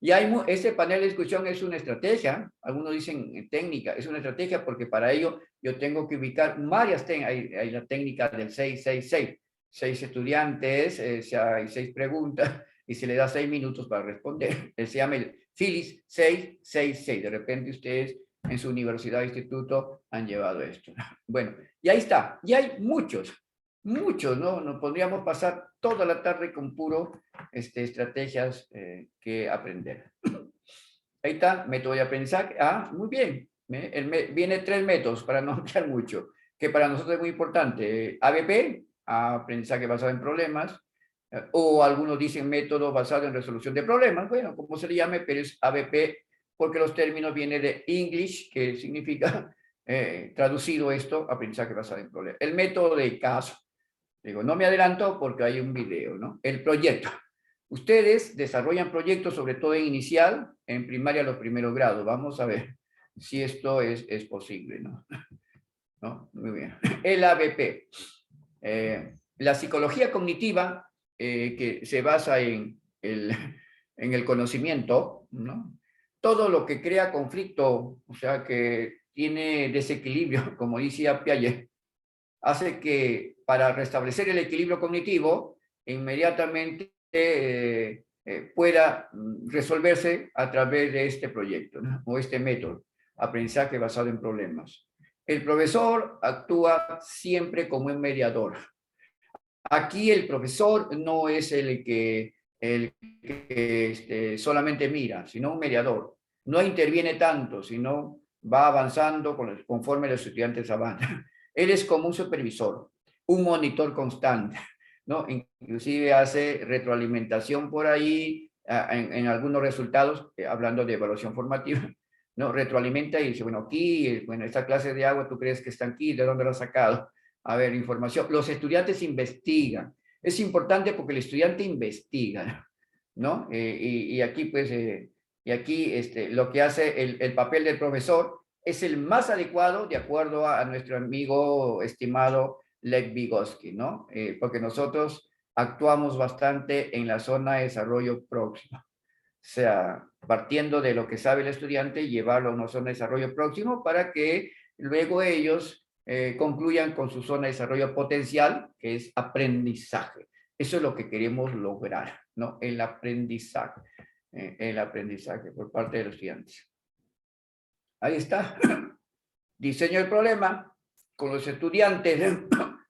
S1: Y ese panel de discusión es una estrategia, algunos dicen técnica, es una estrategia porque para ello yo tengo que ubicar varias técnicas, hay la técnica del 6-6-6, 6 estudiantes, hay 6 preguntas y se le da 6 minutos para responder. Se llama el Phyllis 6-6-6. De repente ustedes en su universidad o instituto han llevado esto. Bueno, y ahí está, y hay muchos, ¿no? Nos podríamos pasar toda la tarde con puro estrategias que aprender. Ahí está, método de aprendizaje. Ah, muy bien. Viene 3 métodos para no ampliar mucho, que para nosotros es muy importante. ABP, aprendizaje basado en problemas, o algunos dicen método basado en resolución de problemas. Bueno, como se le llame, pero es ABP porque los términos vienen de English, que significa, traducido esto, aprendizaje basado en problemas. El método de caso. Digo, no me adelanto porque hay un video, ¿no? El proyecto. Ustedes desarrollan proyectos, sobre todo en inicial, en primaria, los primeros grados. Vamos a ver si esto es posible, ¿no? ¿No? Muy bien. El ABP. La psicología cognitiva, que se basa en el conocimiento, ¿no? Todo lo que crea conflicto, o sea, que tiene desequilibrio, como decía Piaget, hace que para restablecer el equilibrio cognitivo, inmediatamente pueda resolverse a través de este proyecto, ¿no? O este método, aprendizaje basado en problemas. El profesor actúa siempre como un mediador. Aquí el profesor no es el que solamente mira, sino un mediador. No interviene tanto, sino va avanzando conforme los estudiantes avanzan. Él es como un supervisor, un monitor constante, ¿no? Inclusive hace retroalimentación por ahí en algunos resultados, hablando de evaluación formativa, ¿no? Retroalimenta y dice, bueno, aquí, bueno, esta clase de agua, ¿tú crees que está aquí? ¿De dónde lo has sacado? A ver, información. Los estudiantes investigan. Es importante porque el estudiante investiga, ¿no? Y aquí, pues, lo que hace el papel del profesor es el más adecuado de acuerdo a nuestro amigo estimado Lev Vygotsky, ¿no? Porque nosotros actuamos bastante en la zona de desarrollo próximo. O sea, partiendo de lo que sabe el estudiante, llevarlo a una zona de desarrollo próximo para que luego ellos concluyan con su zona de desarrollo potencial, que es aprendizaje. Eso es lo que queremos lograr, ¿no? El aprendizaje por parte de los estudiantes. Ahí está. Diseño del problema. Con los estudiantes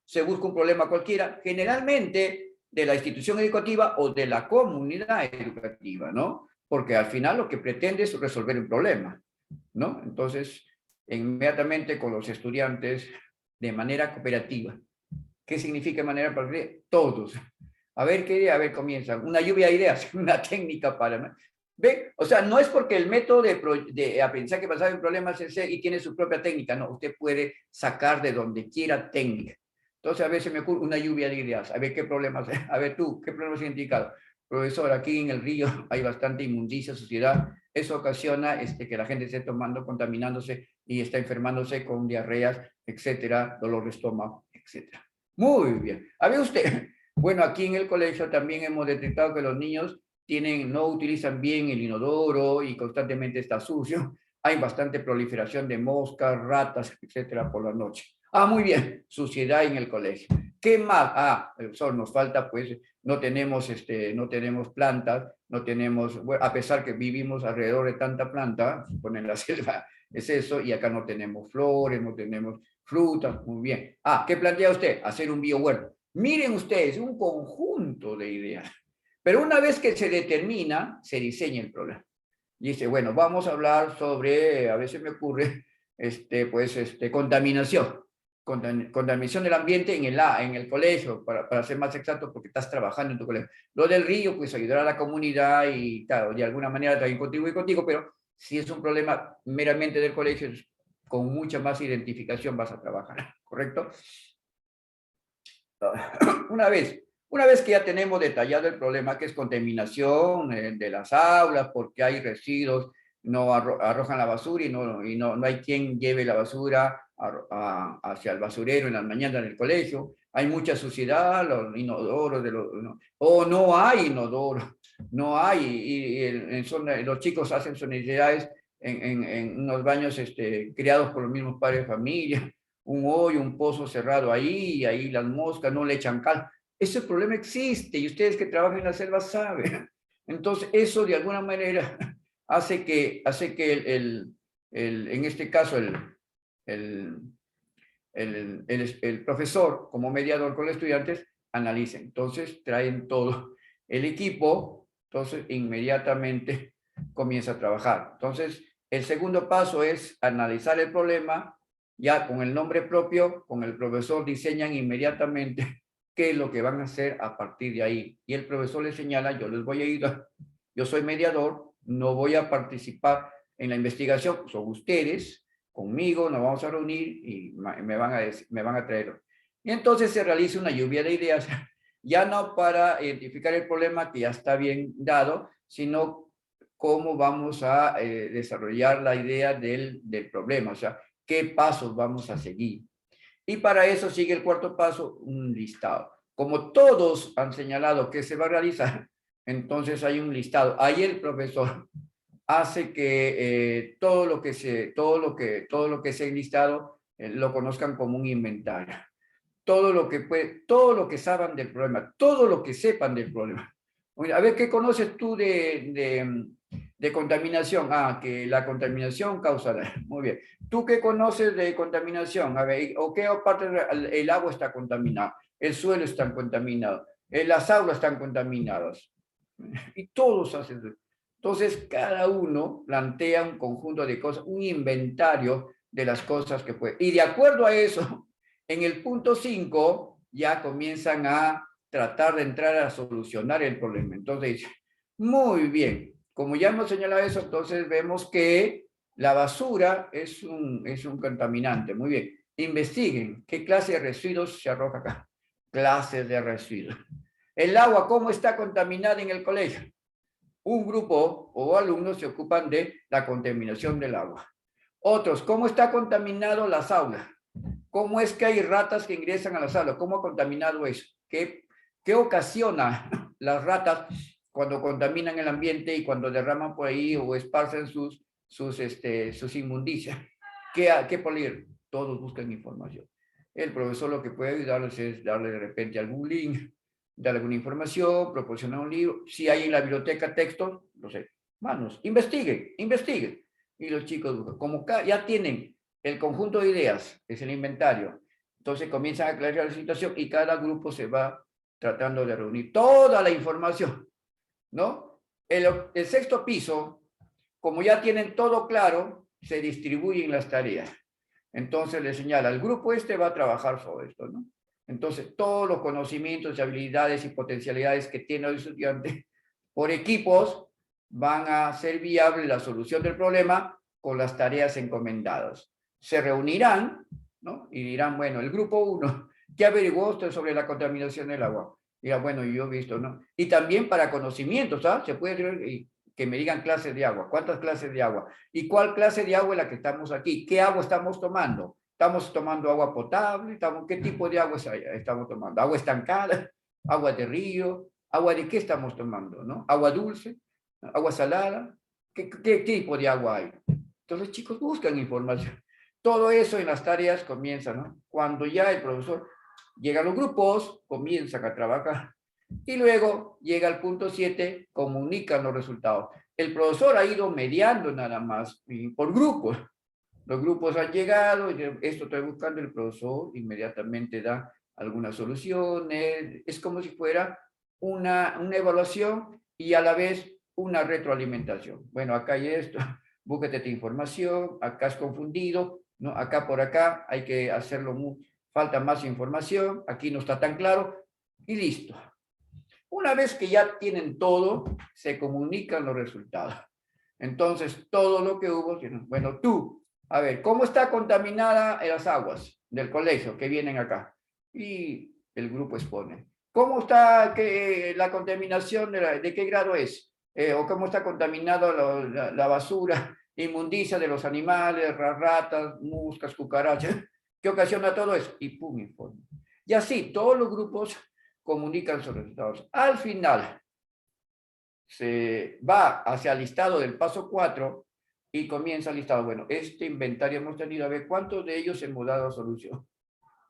S1: se busca un problema cualquiera, generalmente de la institución educativa o de la comunidad educativa, ¿no? Porque al final lo que pretende es resolver un problema, ¿no? Entonces, inmediatamente con los estudiantes de manera cooperativa. ¿Qué significa de manera cooperativa? Todos. A ver qué idea, a ver, comienzan. Una lluvia de ideas, una técnica para... ¿Ve? O sea, no es porque el método de aprendizaje basado en problemas es y tiene su propia técnica, no, usted puede sacar de donde quiera técnica. Entonces, a veces me ocurre una lluvia de ideas, a ver qué problemas, a ver tú, qué problemas has identificado. Profesor, aquí en el río hay bastante inmundicia, suciedad, eso ocasiona que la gente esté tomando, contaminándose y está enfermándose con diarreas, etcétera, dolor de estómago, etcétera. Muy bien. A ver usted, bueno, aquí en el colegio también hemos detectado que los niños no utilizan bien el inodoro y constantemente está sucio. Hay bastante proliferación de moscas, ratas, etcétera, por la noche. Ah, muy bien, suciedad en el colegio. ¿Qué más? Ah, profesor, nos falta, pues, no tenemos plantas, no tenemos, bueno, a pesar que vivimos alrededor de tanta planta, ponen la selva, es eso, y acá no tenemos flores, no tenemos frutas, muy bien. Ah, ¿qué plantea usted? Hacer un biohuerto. Miren ustedes, un conjunto de ideas. Pero una vez que se determina, se diseña el problema. Dice, bueno, vamos a hablar sobre, a veces me ocurre, contaminación. Contaminación del ambiente en el colegio, para ser más exacto, porque estás trabajando en tu colegio. Lo del río, pues ayudar a la comunidad y, claro, de alguna manera también contribuir contigo, pero si es un problema meramente del colegio, con mucha más identificación vas a trabajar, ¿correcto? Una vez que ya tenemos detallado el problema, que es contaminación de las aulas, porque hay residuos, no arrojan la basura y no hay quien lleve la basura hacia el basurero en las mañanas del colegio. Hay mucha suciedad, los inodoros, o no hay inodoro. No hay, los chicos hacen sus necesidades en unos baños creados por los mismos padres de familia, un hoyo, un pozo cerrado ahí, y ahí las moscas no le echan cal. Ese problema existe y ustedes que trabajan en la selva saben. Entonces, eso de alguna manera hace que en este caso, el, el profesor como mediador con los estudiantes analice. Entonces, traen todo el equipo, entonces inmediatamente comienza a trabajar. Entonces, el segundo paso es analizar el problema, ya con el nombre propio, con el profesor diseñan inmediatamente qué es lo que van a hacer a partir de ahí. Y el profesor les señala, yo les voy a ir, yo soy mediador, no voy a participar en la investigación, son ustedes, conmigo, nos vamos a reunir y me van a traer. Y entonces se realiza una lluvia de ideas, ya no para identificar el problema que ya está bien dado, sino cómo vamos a desarrollar la idea del problema, o sea, qué pasos vamos a seguir. Y para eso sigue el cuarto paso, un listado. Como todos han señalado que se va a realizar, entonces hay un listado. Ahí el profesor hace que todo lo que se ha enlistado lo conozcan como un inventario. Todo lo que saben del problema, todo lo que sepan del problema. A ver, ¿qué conoces tú de contaminación? Ah, que la contaminación causa daño. Muy bien. ¿Tú qué conoces de contaminación? A ver, ¿o qué parte el agua está contaminada? El suelo está contaminado. Las aulas están contaminadas. Y todos hacen eso. Entonces, cada uno plantea un conjunto de cosas, un inventario de las cosas que puede. Y de acuerdo a eso, en el punto 5 ya comienzan a tratar de entrar a solucionar el problema. Entonces, muy bien, como ya hemos señalado eso, entonces vemos que la basura es un contaminante. Muy bien, investiguen qué clase de residuos se arroja acá. Clases de residuos. El agua, ¿cómo está contaminada en el colegio? Un grupo o alumnos se ocupan de la contaminación del agua. Otros, ¿cómo está contaminado las aulas? ¿Cómo es que hay ratas que ingresan a las aulas? ¿Cómo ha contaminado eso? ¿Qué ocasiona las ratas cuando contaminan el ambiente y cuando derraman por ahí o esparcen sus inmundicias? ¿Qué polir? Todos buscan información. El profesor lo que puede ayudarles es darle de repente algún link, darle alguna información, proporcionar un libro. Si hay en la biblioteca textos, no sé, manos, investiguen, investiguen. Y los chicos, como ya tienen el conjunto de ideas, es el inventario, entonces comienzan a aclarar la situación y cada grupo se va tratando de reunir toda la información, ¿no? El sexto piso, como ya tienen todo claro, se distribuyen las tareas. Entonces le señala, el grupo va a trabajar sobre esto, ¿no? Entonces, todos los conocimientos, habilidades y potencialidades que tiene el estudiante por equipos van a hacer viable la solución del problema con las tareas encomendadas. Se reunirán, ¿no? Y dirán, bueno, el grupo 1, ¿qué averiguó usted sobre la contaminación del agua? Dirá, bueno, yo he visto, ¿no? Y también para conocimientos, ¿ah? Se puede que me digan clases de agua. ¿Cuántas clases de agua? ¿Y cuál clase de agua es la que estamos aquí? ¿Qué agua estamos tomando? ¿Estamos tomando agua potable? ¿Qué tipo de agua estamos tomando? ¿Agua estancada? ¿Agua de río? ¿Agua de qué estamos tomando? ¿No? ¿Agua dulce? ¿Agua salada? ¿Qué tipo de agua hay? Entonces, chicos, buscan información. Todo eso en las tareas comienza, ¿no? Cuando ya el profesor llega a los grupos, comienzan a trabajar. Y luego llega al punto 7, comunican los resultados. El profesor ha ido mediando nada más por grupos. Los grupos han llegado, y esto estoy buscando, el profesor inmediatamente da algunas soluciones. Es como si fuera una evaluación y a la vez una retroalimentación. Bueno, acá hay esto, búsquete tu información, acá has confundido, ¿no? Acá por acá hay que hacerlo, falta más información, aquí no está tan claro, y listo. Una vez que ya tienen todo, se comunican los resultados. Entonces, todo lo que hubo, bueno, tú, a ver, ¿cómo está contaminada las aguas del colegio que vienen acá? Y el grupo expone. ¿Cómo está la contaminación, de qué grado es? ¿O cómo está contaminada la basura, inmundicia de los animales, ratas, moscas, cucarachas? ¿Qué ocasiona todo eso? Y pum, informe. Y así, todos los grupos comunican sus resultados. Al final, se va hacia el listado del paso 4 y comienza el listado. Bueno, este inventario hemos tenido, a ver, ¿cuántos de ellos hemos dado solución?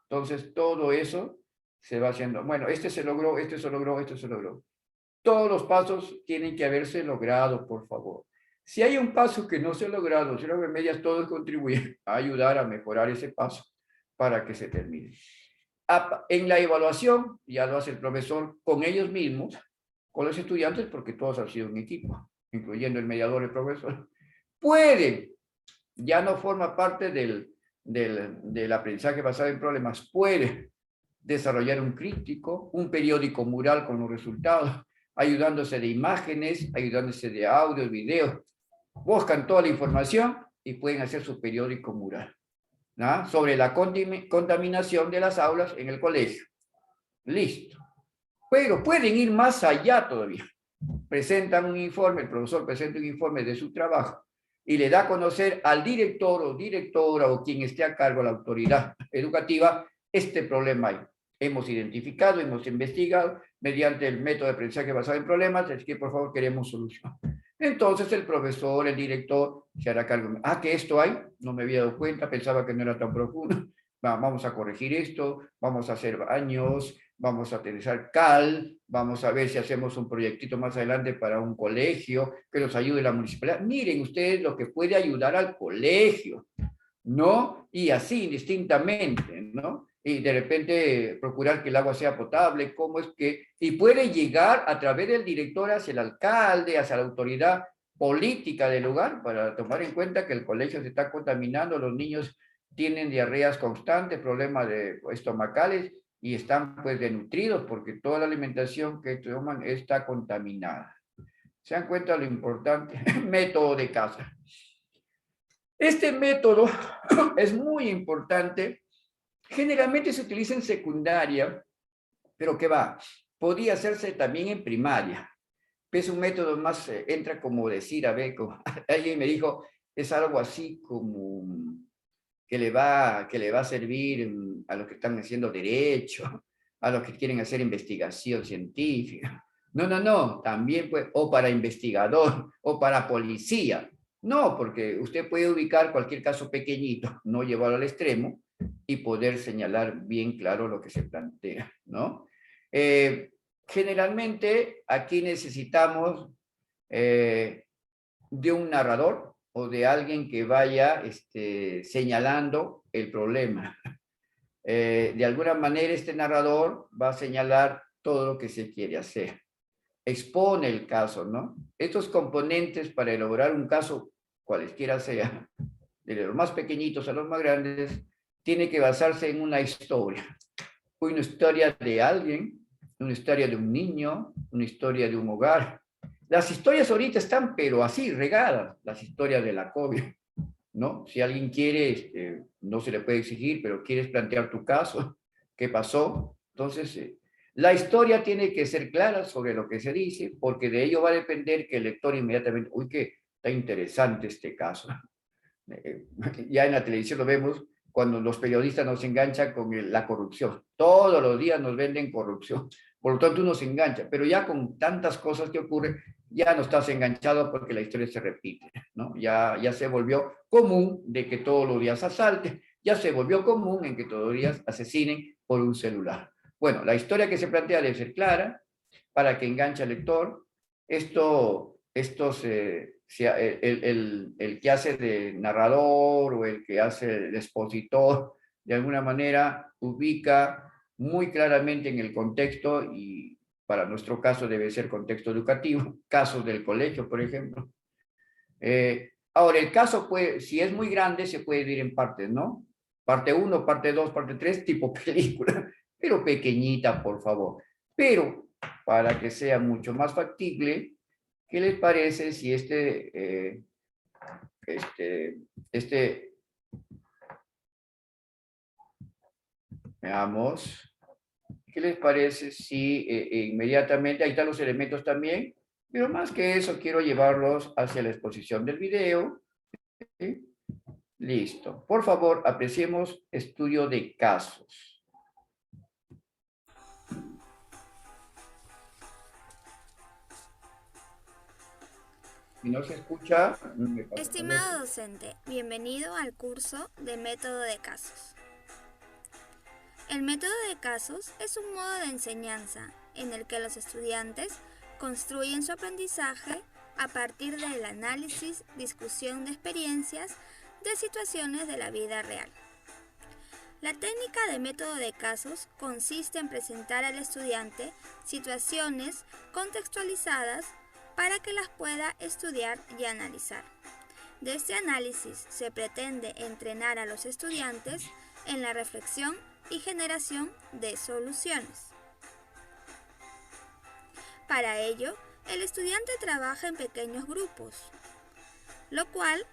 S1: Entonces, todo eso se va haciendo. Bueno, este se logró, este se logró, este se logró. Todos los pasos tienen que haberse logrado, por favor. Si hay un paso que no se ha logrado, si las medias, todos contribuyen a ayudar a mejorar ese paso para que se termine. En la evaluación, ya lo hace el profesor con ellos mismos, con los estudiantes, porque todos han sido un equipo, incluyendo el mediador, el profesor. Pueden, ya no forma parte del aprendizaje basado en problemas, puede desarrollar un crítico, un periódico mural con los resultados, ayudándose de imágenes, ayudándose de audio, video. Buscan toda la información y pueden hacer su periódico mural, ¿no? Sobre la contaminación de las aulas en el colegio. Listo. Pero pueden ir más allá todavía. Presentan un informe, el profesor presenta un informe de su trabajo y le da a conocer al director o directora o quien esté a cargo de la autoridad educativa este problema hay. Hemos identificado, hemos investigado mediante el método de aprendizaje basado en problemas, es que por favor queremos solución. Entonces el profesor, el director, se hará cargo. Ah, que esto hay, no me había dado cuenta, pensaba que no era tan profundo. Vamos a corregir esto, vamos a hacer baños, vamos a utilizar CAL, vamos a ver si hacemos un proyectito más adelante para un colegio, que nos ayude la municipalidad. Miren ustedes lo que puede ayudar al colegio, ¿no? Y así, indistintamente, ¿no? Y de repente procurar que el agua sea potable, cómo es que... Y puede llegar a través del director hacia el alcalde, hacia la autoridad política del lugar, para tomar en cuenta que el colegio se está contaminando, los niños tienen diarreas constantes, problemas de estomacales, y están pues desnutridos porque toda la alimentación que toman está contaminada. ¿Se dan cuenta lo importante? Método de casa. Este método es muy importante. Generalmente se utiliza en secundaria, pero ¿qué va? Podría hacerse también en primaria. Es un método más, entra como decir, a ver, como, alguien me dijo, es algo así como que le va a servir a los que están haciendo derecho, a los que quieren hacer investigación científica. No, no, no, también pues, o para investigador, o para policía. No, porque usted puede ubicar cualquier caso pequeñito, no llevarlo al extremo, y poder señalar bien claro lo que se plantea, ¿no? Generalmente aquí necesitamos de un narrador o de alguien que vaya señalando el problema. De alguna manera este narrador va a señalar todo lo que se quiere hacer. Expone el caso, ¿no? Estos componentes para elaborar un caso, cualesquiera sea, de los más pequeñitos a los más grandes, tiene que basarse en una historia de alguien, una historia de un niño, una historia de un hogar. Las historias ahorita están, pero así, regadas, las historias de la COVID, ¿no? Si alguien quiere, no se le puede exigir, pero quieres plantear tu caso, ¿qué pasó? Entonces, la historia tiene que ser clara sobre lo que se dice, porque de ello va a depender que el lector inmediatamente, uy, que está interesante este caso. Ya en la televisión lo vemos cuando los periodistas nos enganchan con la corrupción. Todos los días nos venden corrupción. Por lo tanto, uno se engancha. Pero ya con tantas cosas que ocurren, ya no estás enganchado porque la historia se repite, ¿no? Ya se volvió común de que todos los días asalten. Ya se volvió común en que todos los días asesinen por un celular. Bueno, la historia que se plantea debe ser clara para que enganche al lector. El que hace de narrador o el que hace de expositor, de alguna manera ubica muy claramente en el contexto, y para nuestro caso debe ser contexto educativo, casos del colegio, por ejemplo. Ahora, el caso puede, si es muy grande, se puede dividir en partes, ¿no? Parte 1, parte 2, parte 3, tipo película, pero pequeñita, por favor. Pero para que sea mucho más factible, ¿qué les parece si veamos, ¿qué les parece si inmediatamente, ahí están los elementos también, pero más que eso quiero llevarlos hacia la exposición del video, ¿sí? Listo. Por favor, apreciemos estudio de casos. Si no se escucha, me pasa el
S2: Estimado
S1: teléfono.
S2: docente, bienvenido al curso de método de casos. El método de casos es un modo de enseñanza en el que los estudiantes construyen su aprendizaje a partir del análisis, discusión de experiencias, de situaciones de la vida real. La técnica de método de casos consiste en presentar al estudiante situaciones contextualizadas para que las pueda estudiar y analizar. De este análisis se pretende entrenar a los estudiantes en la reflexión y generación de soluciones. Para ello, el estudiante trabaja en pequeños grupos, lo cual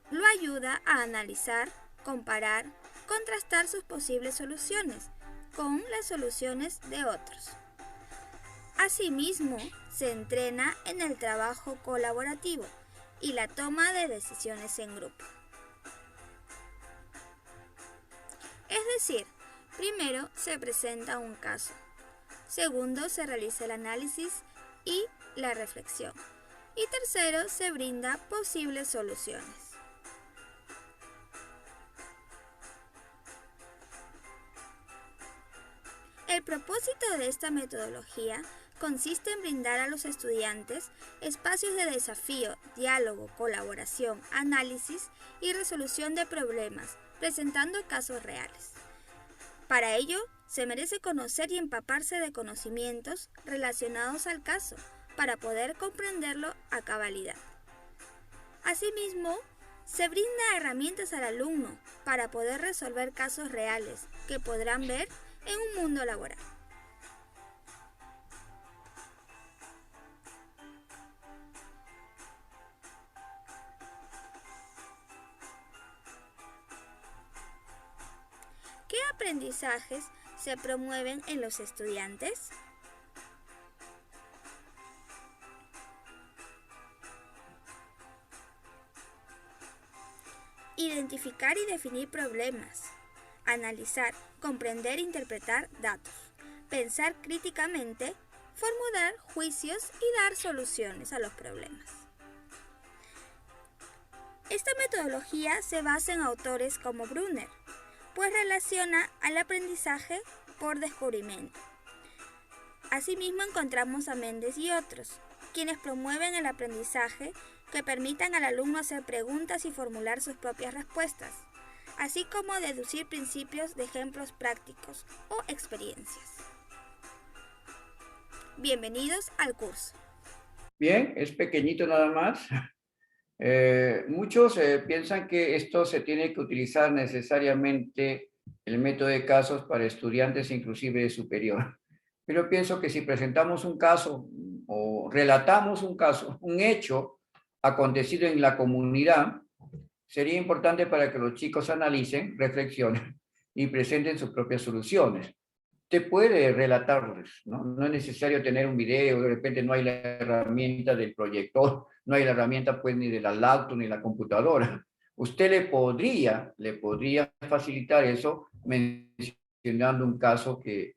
S2: lo ayuda a analizar, comparar, contrastar sus posibles soluciones con las soluciones de otros. Asimismo, se entrena en el trabajo colaborativo y la toma de decisiones en grupo. Es decir, primero se presenta un caso, segundo se realiza el análisis y la reflexión, y tercero se brinda posibles soluciones. El propósito de esta metodología consiste en brindar a los estudiantes espacios de desafío, diálogo, colaboración, análisis y resolución de problemas, presentando casos reales. Para ello, se merece conocer y empaparse de conocimientos relacionados al caso para poder comprenderlo a cabalidad. Asimismo, se brinda herramientas al alumno para poder resolver casos reales que podrán ver en un mundo laboral. ¿Qué aprendizajes se promueven en los estudiantes? Identificar y definir problemas. Analizar, comprender e interpretar datos. Pensar críticamente, formular juicios y dar soluciones a los problemas. Esta metodología se basa en autores como Brunner, pues relaciona al aprendizaje por descubrimiento. Asimismo encontramos a Méndez y otros, quienes promueven el aprendizaje que permitan al alumno hacer preguntas y formular sus propias respuestas, así como deducir principios de ejemplos prácticos o experiencias. Bienvenidos al curso.
S1: Bien, es pequeñito nada más. Muchos piensan que esto se tiene que utilizar necesariamente el método de casos para estudiantes inclusive de superior. Pero pienso que si presentamos un caso o relatamos un caso, un hecho acontecido en la comunidad, sería importante para que los chicos analicen, reflexionen y presenten sus propias soluciones. Te puede relatarles, ¿no? No es necesario tener un video, de repente no hay la herramienta del proyector, no hay la herramienta pues ni de la laptop ni la computadora. Usted le podría facilitar eso mencionando un caso que,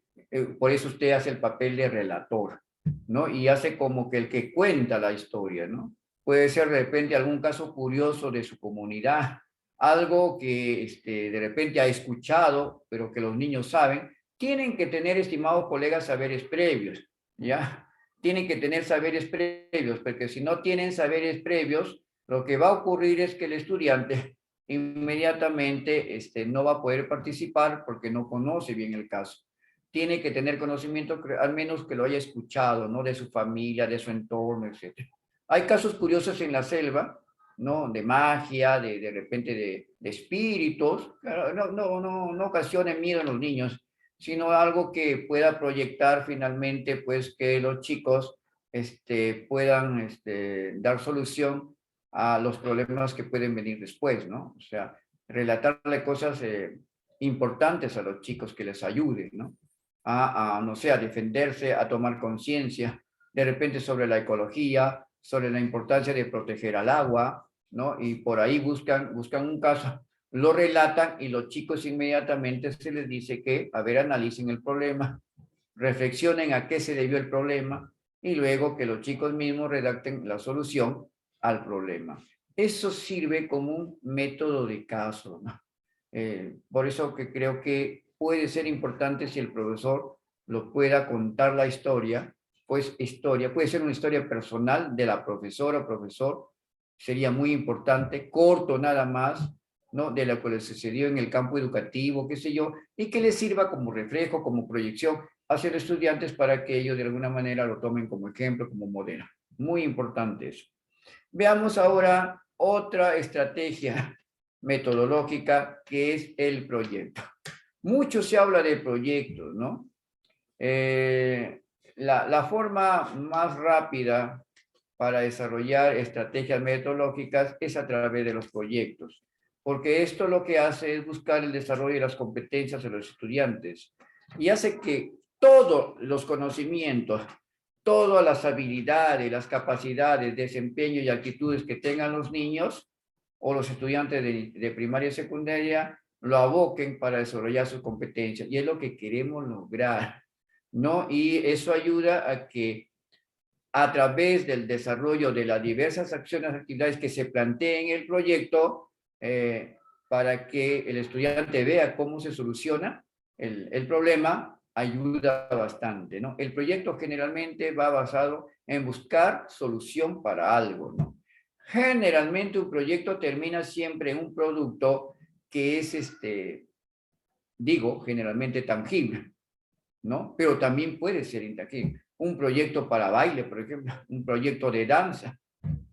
S1: por eso usted hace el papel de relator, ¿no? Y hace como que el que cuenta la historia, ¿no? Puede ser de repente algún caso curioso de su comunidad, algo que de repente ha escuchado, pero que los niños saben. Tienen que tener, estimados colegas, saberes previos, ¿ya? Tienen que tener saberes previos, porque si no tienen saberes previos, lo que va a ocurrir es que el estudiante inmediatamente no va a poder participar porque no conoce bien el caso. Tiene que tener conocimiento, al menos que lo haya escuchado, ¿no? De su familia, de su entorno, etc. Hay casos curiosos en la selva, ¿no? De magia, de repente de espíritus. No ocasionen miedo en los niños, sino algo que pueda proyectar finalmente, pues, que los chicos puedan dar solución a los problemas que pueden venir después, ¿no? O sea, relatarle cosas importantes a los chicos que les ayuden, ¿no? No sé, a defenderse, a tomar conciencia, de repente sobre la ecología, sobre la importancia de proteger al agua, ¿no? Y por ahí buscan un caso, lo relatan y los chicos inmediatamente se les dice que, a ver, analicen el problema, reflexionen a qué se debió el problema y luego que los chicos mismos redacten la solución al problema. Eso sirve como un método de caso, ¿no? Por eso que creo que puede ser importante si el profesor lo pueda contar la historia, pues historia, puede ser una historia personal de la profesora o profesor, sería muy importante, corto nada más, ¿no? De lo que le sucedió en el campo educativo, qué sé yo, y que le sirva como reflejo, como proyección hacia los estudiantes para que ellos de alguna manera lo tomen como ejemplo, como modelo. Muy importante eso. Veamos ahora otra estrategia metodológica que es el proyecto. Mucho se habla de proyectos, ¿no? La forma más rápida para desarrollar estrategias metodológicas es a través de los proyectos, porque esto lo que hace es buscar el desarrollo de las competencias de los estudiantes y hace que todos los conocimientos, todas las habilidades, las capacidades, desempeño y actitudes que tengan los niños o los estudiantes de primaria y secundaria lo aboquen para desarrollar sus competencias. Y es lo que queremos lograr, ¿no? Y eso ayuda a que a través del desarrollo de las diversas acciones, actividades que se planteen en el proyecto, para que el estudiante vea cómo se soluciona el problema, ayuda bastante, ¿no? El proyecto generalmente va basado en buscar solución para algo, ¿no? Generalmente un proyecto termina siempre en un producto que es, digo, generalmente tangible, ¿no? Pero también puede ser intangible. Un proyecto para baile, por ejemplo, un proyecto de danza,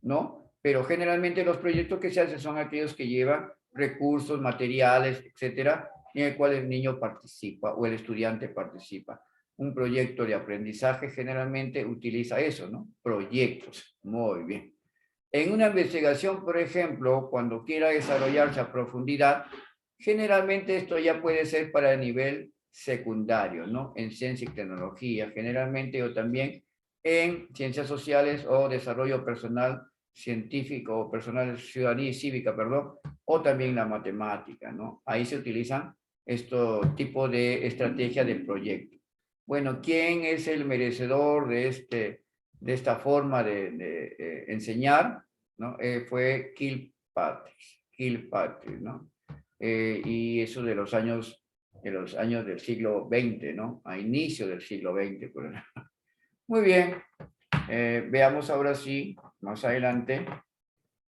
S1: ¿no? Pero generalmente los proyectos que se hacen son aquellos que llevan recursos, materiales, etcétera, en el cual el niño participa o el estudiante participa. Un proyecto de aprendizaje generalmente utiliza eso, ¿no? Proyectos. Muy bien. En una investigación, por ejemplo, cuando quiera desarrollarse a profundidad, generalmente esto ya puede ser para el nivel secundario, ¿no? En ciencia y tecnología, generalmente, o también en ciencias sociales o desarrollo personal científico o personal ciudadanía y cívica, perdón, o también la matemática, ¿no? Ahí se utilizan este tipo de estrategia de proyecto. Bueno, ¿quién es el merecedor de esta forma de enseñar? ¿No? Fue Kilpatrick, ¿no? Y eso de los años del siglo XX, ¿no? A inicio del siglo XX. Por ejemplo. Muy bien, veamos ahora sí, más adelante,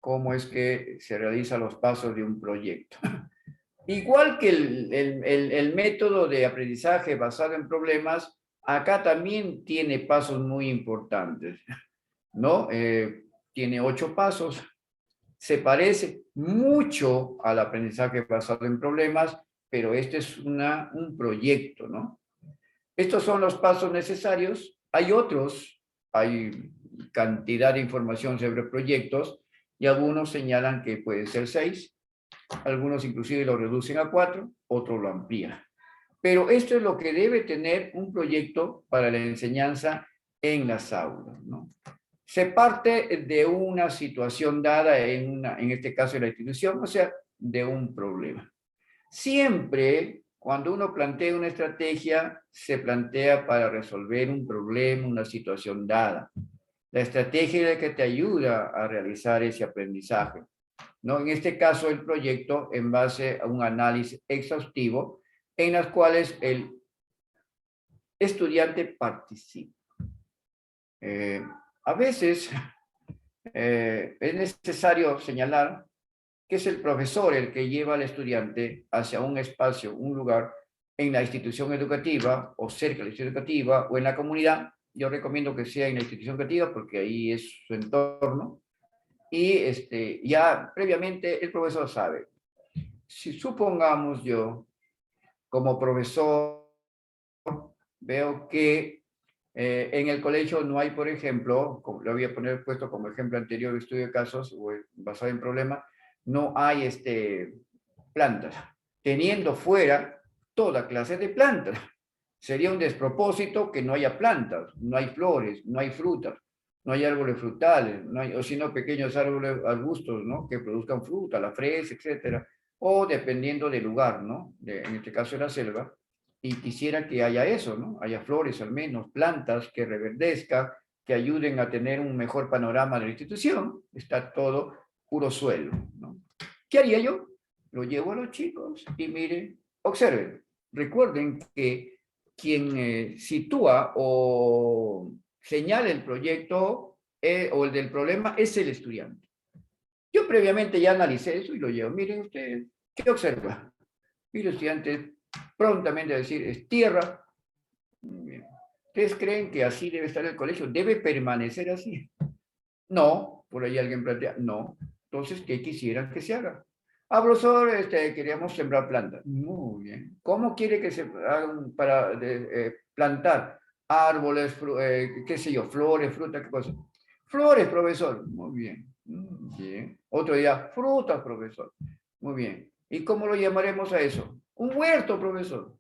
S1: cómo es que se realizan los pasos de un proyecto. Igual que el método de aprendizaje basado en problemas, acá también tiene pasos muy importantes, ¿no? Tiene 8 pasos. Se parece mucho al aprendizaje basado en problemas, pero este es un proyecto, ¿no? Estos son los pasos necesarios. Hay otros, hay cantidad de información sobre proyectos y algunos señalan que pueden ser 6, algunos inclusive lo reducen a 4, otros lo amplían. Pero esto es lo que debe tener un proyecto para la enseñanza en las aulas, ¿no? Se parte de una situación dada en este caso en la institución, o sea, de un problema. Siempre, cuando uno plantea una estrategia, se plantea para resolver un problema, una situación dada. La estrategia es la que te ayuda a realizar ese aprendizaje, ¿no? En este caso, el proyecto en base a un análisis exhaustivo en las cuales el estudiante participa. A veces es necesario señalar que es el profesor el que lleva al estudiante hacia un espacio, un lugar en la institución educativa o cerca de la institución educativa o en la comunidad. Yo recomiendo que sea en la institución educativa porque ahí es su entorno. Y ya previamente el profesor sabe. Si supongamos yo, como profesor, veo que en el colegio no hay, por ejemplo, como lo había puesto como ejemplo anterior, estudio de casos basado en problemas, no hay plantas, teniendo fuera toda clase de plantas. Sería un despropósito que no haya plantas, no hay flores, no hay frutas, no hay árboles frutales, no hay, o sino pequeños árboles, arbustos, ¿no? Que produzcan fruta, la fresa, etcétera, o dependiendo del lugar, ¿no? En este caso de la selva, y quisiera que haya eso, ¿no? Haya flores al menos, plantas que reverdezcan, que ayuden a tener un mejor panorama de la institución. Está todo puro suelo, ¿no? ¿Qué haría yo? Lo llevo a los chicos y miren, observen, recuerden que quien sitúa o señala el proyecto o el del problema es el estudiante. Yo previamente ya analicé eso y lo llevo. Miren ustedes, ¿qué observa? Y los estudiantes prontamente decir, es tierra. ¿Ustedes creen que así debe estar el colegio? ¿Debe permanecer así? No, por ahí alguien plantea, no. Entonces, ¿qué quisieran que se haga? Ah, profesor, queríamos sembrar plantas. Muy bien. ¿Cómo quiere que se hagan para plantar árboles, qué sé yo, flores, frutas, qué cosa? Flores, profesor. Muy bien. Bien. Otro día, frutas, profesor. Muy bien. ¿Y cómo lo llamaremos a eso? Un huerto, profesor.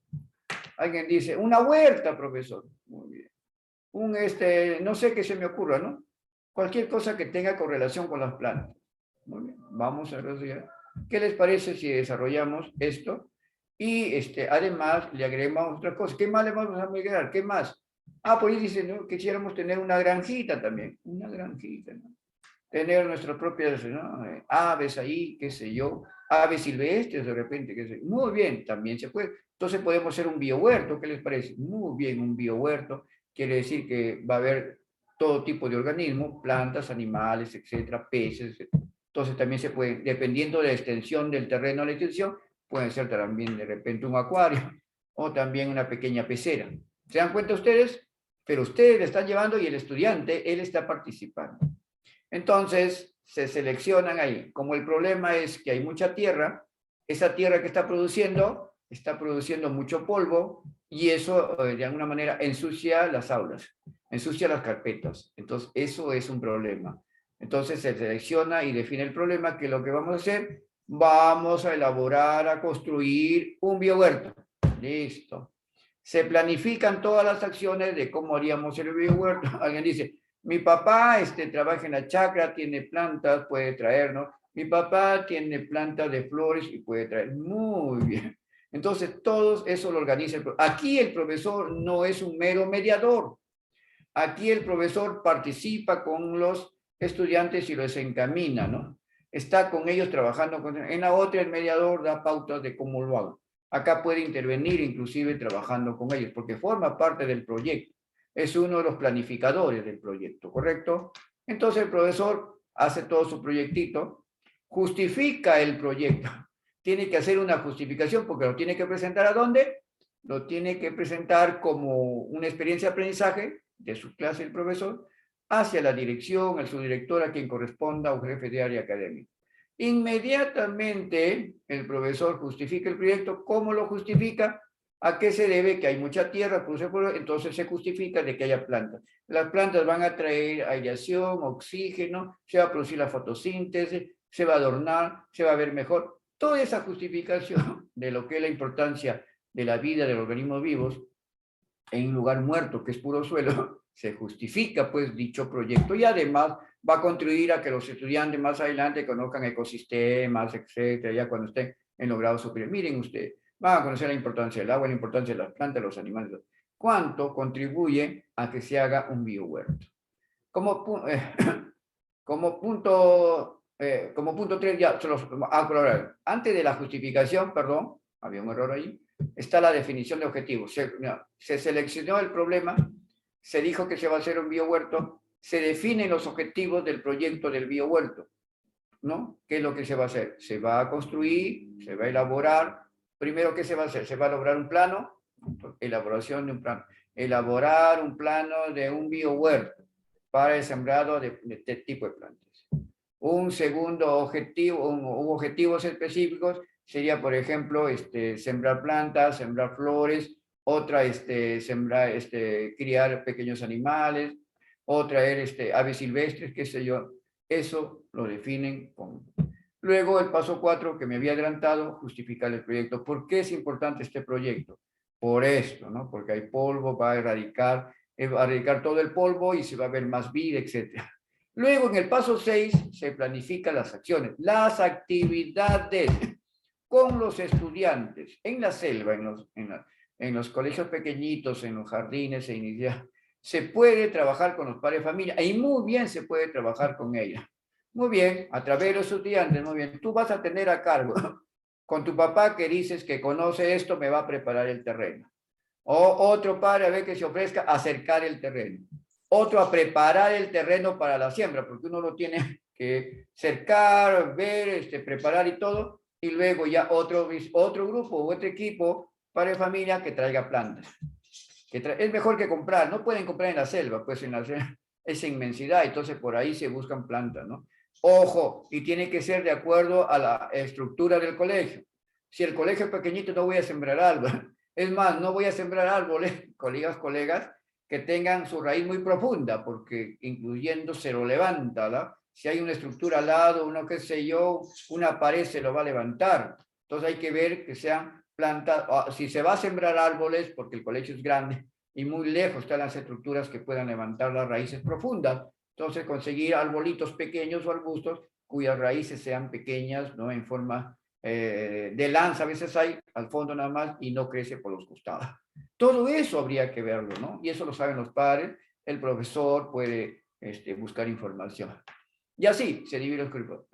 S1: Alguien dice, una huerta, profesor. Muy bien. No sé qué se me ocurra, ¿no? Cualquier cosa que tenga correlación con las plantas. Muy bien, vamos a ver. ¿Qué les parece si desarrollamos esto? Y además le agregamos otra cosa. ¿Qué más le vamos a agregar? ¿Qué más? Ah, por ahí dicen, ¿no? Quisiéramos tener una granjita también. Una granjita, ¿no? Tener nuestras propias, ¿no? Aves ahí, qué sé yo. Aves silvestres de repente, qué sé yo. Muy bien, también se puede. Entonces podemos hacer un biohuerto, ¿qué les parece? Muy bien, un biohuerto. Quiere decir que va a haber todo tipo de organismos, plantas, animales, etcétera, peces, etcétera. Entonces también se puede, dependiendo de la extensión del terreno de la extensión, pueden ser también de repente un acuario o también una pequeña pecera. ¿Se dan cuenta ustedes? Pero ustedes le están llevando y el estudiante, él está participando. Entonces se seleccionan ahí. Como el problema es que hay mucha tierra, esa tierra que está produciendo mucho polvo y eso de alguna manera ensucia las aulas, ensucia las carpetas. Entonces eso es un problema. Entonces se selecciona y define el problema, que lo que vamos a hacer, vamos a elaborar, a construir un biohuerto. Listo. Se planifican todas las acciones de cómo haríamos el biohuerto. Alguien dice, mi papá trabaja en la chacra, tiene plantas, puede traernos. Mi papá tiene plantas de flores y puede traer. Muy bien. Entonces, todo eso lo organiza el profesor. Aquí el profesor no es un mero mediador. Aquí el profesor participa con los estudiantes y los encamina, ¿no? Está con ellos trabajando. En la otra, el mediador da pautas de cómo lo hago. Acá puede intervenir inclusive trabajando con ellos, porque forma parte del proyecto. Es uno de los planificadores del proyecto, ¿correcto? Entonces el profesor hace todo su proyectito, justifica el proyecto. Tiene que hacer una justificación porque lo tiene que presentar ¿a dónde? Lo tiene que presentar como una experiencia de aprendizaje de su clase el profesor hacia la dirección, al subdirector, a quien corresponda o jefe de área académica. Inmediatamente el profesor justifica el proyecto. ¿Cómo lo justifica? ¿A qué se debe? Que hay mucha tierra, entonces se justifica de que haya plantas. Las plantas van a traer aireación, oxígeno, se va a producir la fotosíntesis, se va a adornar, se va a ver mejor. Toda esa justificación de lo que es la importancia de la vida de los organismos vivos en un lugar muerto, que es puro suelo, se justifica pues dicho proyecto y además va a contribuir a que los estudiantes más adelante conozcan ecosistemas, etcétera, ya cuando estén en los grados superiores. Miren ustedes, van a conocer la importancia del agua, la importancia de las plantas, los animales. ¿Cuánto contribuye a que se haga un biohuerto? Como punto 3, ya se los antes de la justificación, perdón, había un error ahí, está la definición de objetivos. Se seleccionó el problema, se dijo que se va a hacer un biohuerto, se definen los objetivos del proyecto del biohuerto, ¿no? ¿Qué es lo que se va a hacer? Se va a construir, se va a elaborar. Primero, ¿qué se va a hacer? Se va a elaborar un plano, elaboración de un plano. Elaborar un plano de un biohuerto para el sembrado de este tipo de plantas. Un segundo objetivo, objetivos específicos, sería, por ejemplo, sembrar plantas, sembrar flores, otra, criar pequeños animales, o traer aves silvestres, qué sé yo. Eso lo definen con... Luego, el paso 4, que me había adelantado, justificar el proyecto. ¿Por qué es importante este proyecto? Por esto, ¿no? Porque hay polvo, va a erradicar todo el polvo y se va a ver más vida, etcétera. Luego, en el paso 6, se planifican las acciones, las actividades con los estudiantes en la selva, en los colegios pequeñitos, en los jardines, Se puede trabajar con los padres de familia y muy bien se puede trabajar con ella. Muy bien, a través de los estudiantes, muy bien. Tú vas a tener a cargo con tu papá que dices que conoce esto, me va a preparar el terreno. O otro padre a ver que se ofrezca a acercar el terreno. Otro a preparar el terreno para la siembra, porque uno lo tiene que cercar, ver, preparar y todo. Y luego ya otro grupo o otro equipo, padre de familia, que traiga plantas. Es mejor que comprar, no pueden comprar en la selva, pues en la selva esa inmensidad, entonces por ahí se buscan plantas, ¿no? Ojo, y tiene que ser de acuerdo a la estructura del colegio. Si el colegio es pequeñito, no voy a sembrar árboles. Es más, no voy a sembrar árboles, colegas, que tengan su raíz muy profunda, porque incluyendo se lo levanta, ¿no? Si hay una estructura al lado, uno qué sé yo, una pared se lo va a levantar. Entonces hay que ver que sean plantas, si se va a sembrar árboles, porque el colegio es grande y muy lejos están las estructuras que puedan levantar las raíces profundas, entonces conseguir arbolitos pequeños o arbustos cuyas raíces sean pequeñas, ¿no? En forma de lanza, a veces hay al fondo nada más y no crece por los costados. Todo eso habría que verlo, ¿no? Y eso lo saben los padres, el profesor puede buscar información. Y así se divide los grupos.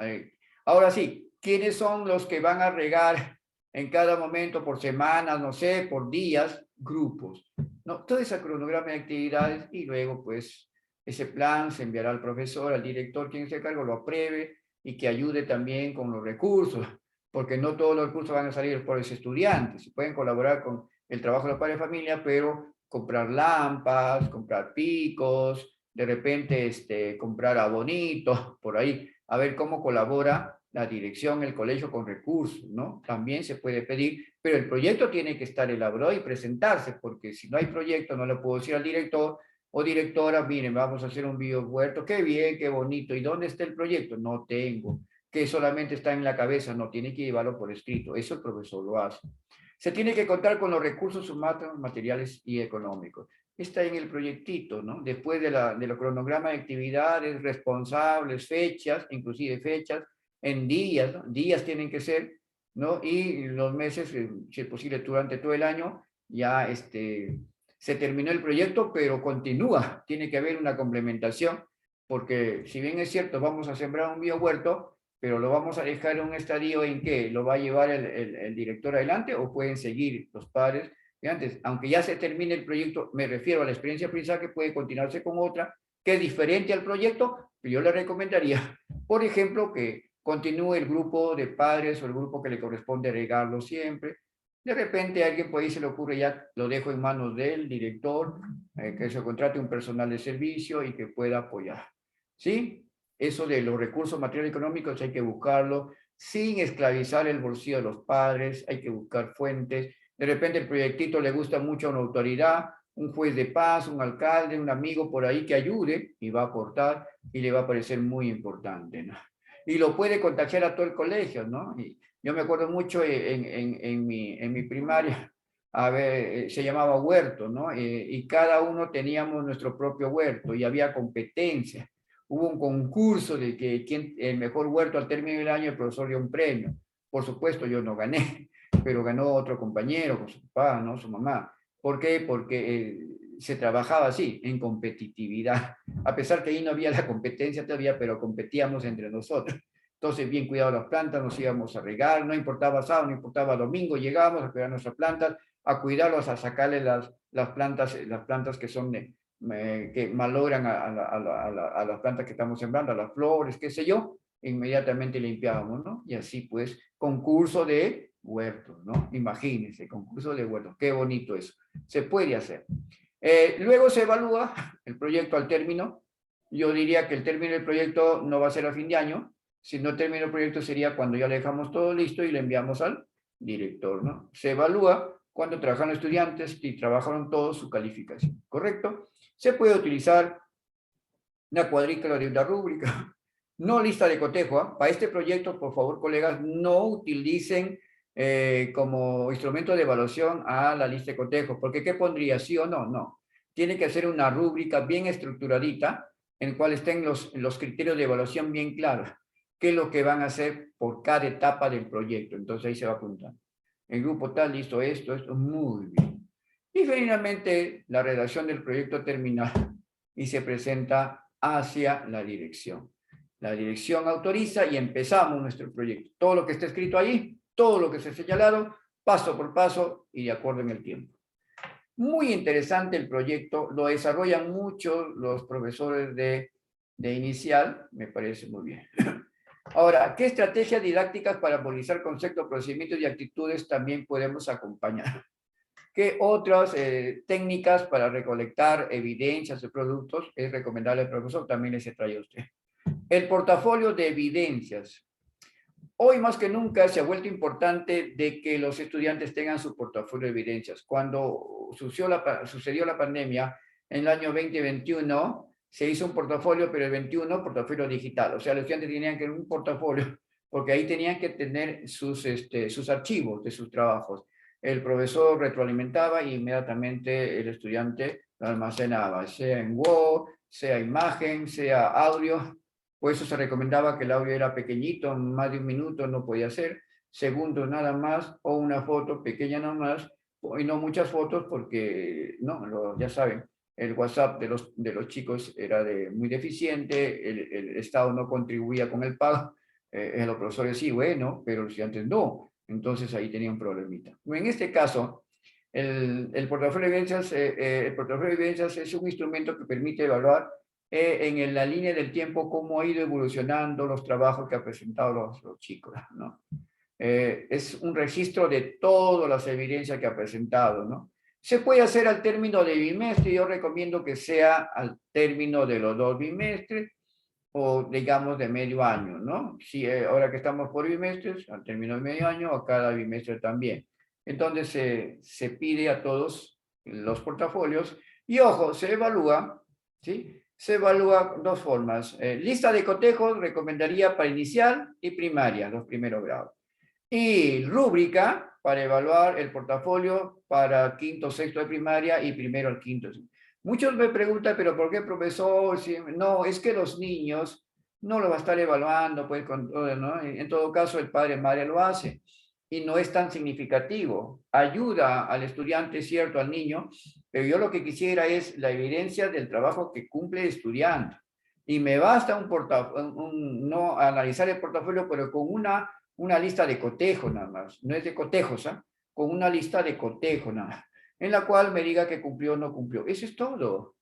S1: Ahora sí, ¿quiénes son los que van a regar en cada momento, por semanas, no sé, por días? Grupos, ¿no? Toda esa cronograma de actividades y luego, pues, ese plan se enviará al profesor, al director, quien se cargo, lo apruebe y que ayude también con los recursos, porque no todos los recursos van a salir por los estudiantes, se pueden colaborar con el trabajo de los padres de familia, pero comprar lámparas, comprar picos, de repente comprar abonitos, por ahí, a ver cómo colabora la dirección, el colegio con recursos, ¿no? También se puede pedir, pero el proyecto tiene que estar elaborado y presentarse, porque si no hay proyecto, no le puedo decir al director o directora, miren, vamos a hacer un biohuerto, qué bien, qué bonito, ¿y dónde está el proyecto? No tengo, que solamente está en la cabeza, no, tiene que llevarlo por escrito, eso el profesor lo hace. Se tiene que contar con los recursos humanos, materiales y económicos. Está en el proyectito, ¿no? Después de los cronogramas de actividades, responsables, fechas, inclusive fechas, en días, ¿no? Días tienen que ser, ¿no? Y los meses, si es posible, durante todo el año, ya se terminó el proyecto, pero continúa. Tiene que haber una complementación, porque si bien es cierto, vamos a sembrar un biohuerto, pero lo vamos a dejar en un estadio en que lo va a llevar el director adelante o pueden seguir los padres antes, aunque ya se termine el proyecto, me refiero a la experiencia de aprendizaje, puede continuarse con otra que es diferente al proyecto, pero yo le recomendaría, por ejemplo, que continúe el grupo de padres o el grupo que le corresponde regarlo siempre. De repente a alguien por ahí se le ocurre, ya lo dejo en manos del director, que se contrate un personal de servicio y que pueda apoyar. ¿Sí? Eso de los recursos materiales y económicos hay que buscarlo sin esclavizar el bolsillo de los padres, hay que buscar fuentes. De repente el proyectito le gusta mucho a una autoridad, un juez de paz, un alcalde, un amigo por ahí que ayude y va a aportar y le va a parecer muy importante, ¿no? Y lo puede contagiar a todo el colegio, ¿no? Y yo me acuerdo mucho en mi primaria, a ver, se llamaba huerto, ¿no? Y cada uno teníamos nuestro propio huerto y había competencia. Hubo un concurso de que el mejor huerto al término del año el profesor dio un premio. Por supuesto, yo no gané, pero ganó otro compañero con su papá, ¿no? Su mamá. ¿Por qué? Porque se trabajaba así, en competitividad. A pesar que ahí no había la competencia todavía, pero competíamos entre nosotros. Entonces, bien cuidado las plantas, nos íbamos a regar, no importaba sábado, no importaba domingo, llegábamos a cuidar nuestras plantas, a cuidarlos, a sacarle las plantas que son que malogran a las plantas que estamos sembrando, a las flores, qué sé yo, inmediatamente limpiábamos, ¿no? Y así pues, concurso de huertos, ¿no? Imagínense, concurso de huertos, qué bonito eso. Se puede hacer. Luego se evalúa el proyecto al término. Yo diría que el término del proyecto no va a ser a fin de año. Si no termina el proyecto sería cuando ya le dejamos todo listo y le enviamos al director, ¿no? Se evalúa cuando trabajan los estudiantes y trabajaron todos su calificación, ¿correcto? Se puede utilizar una cuadrícula de una rúbrica, no lista de cotejo. ¿Eh? Para este proyecto, por favor, colegas, no utilicen como instrumento de evaluación a la lista de cotejo, porque ¿qué pondría? ¿Sí o no? No. Tiene que hacer una rúbrica bien estructuradita en la cual estén los criterios de evaluación bien claros. ¿Qué es lo que van a hacer por cada etapa del proyecto? Entonces ahí se va a apuntar. El grupo tal hizo esto, muy bien. Y finalmente, la redacción del proyecto termina y se presenta hacia la dirección. La dirección autoriza y empezamos nuestro proyecto. Todo lo que está escrito ahí, todo lo que se ha señalado, paso por paso y de acuerdo en el tiempo. Muy interesante el proyecto, lo desarrollan mucho los profesores de inicial, me parece muy bien. Ahora, ¿qué estrategias didácticas para movilizar conceptos, procedimientos y actitudes también podemos acompañar? ¿Qué otras técnicas para recolectar evidencias de productos es recomendable al profesor? También les trae a usted. El portafolio de evidencias. Hoy más que nunca se ha vuelto importante de que los estudiantes tengan su portafolio de evidencias. Cuando sucedió la pandemia, en el año 2021, se hizo un portafolio, pero el 21, portafolio digital. O sea, los estudiantes tenían que tener un portafolio, porque ahí tenían que tener sus archivos de sus trabajos. El profesor retroalimentaba y inmediatamente el estudiante lo almacenaba, sea en Word, sea imagen, sea audio. Por eso se recomendaba que el audio era pequeñito, más de 1 minuto no podía ser, segundos nada más, o una foto pequeña nada más, y no muchas fotos porque, no, ya saben, el WhatsApp de los chicos era muy deficiente, el Estado no contribuía con el pago, los profesores sí, bueno, pero los estudiantes no, entonces ahí tenía un problemita. En este caso, el portafolio de evidencias, el portafolio de evidencias es un instrumento que permite evaluar en la línea del tiempo cómo ha ido evolucionando los trabajos que han presentado los chicos, ¿no? Es un registro de todas las evidencias que ha presentado, ¿no? Se puede hacer al término de bimestre, yo recomiendo que sea al término de los 2 bimestres, o digamos de medio año, ¿no? Si ahora que estamos por bimestres, al término de medio año, a cada bimestre también. Entonces se pide a todos los portafolios y ojo, se evalúa, ¿sí? Se evalúa 2 formas. Lista de cotejos recomendaría para inicial y primaria, los primeros grados. Y rúbrica para evaluar el portafolio para quinto, sexto de primaria y primero al quinto. Muchos me preguntan, pero ¿por qué, profesor? Si, no, es que los niños no lo va a estar evaluando, pues, ¿no? En todo caso, el padre madre lo hace y no es tan significativo. Ayuda al estudiante, cierto, al niño, pero yo lo que quisiera es la evidencia del trabajo que cumple el estudiante. Y me basta no analizar el portafolio, pero con una lista de cotejo nada más, no es de cotejos, ¿eh? Con una lista de cotejo nada más, en la cual me diga que cumplió o no cumplió. Eso es todo.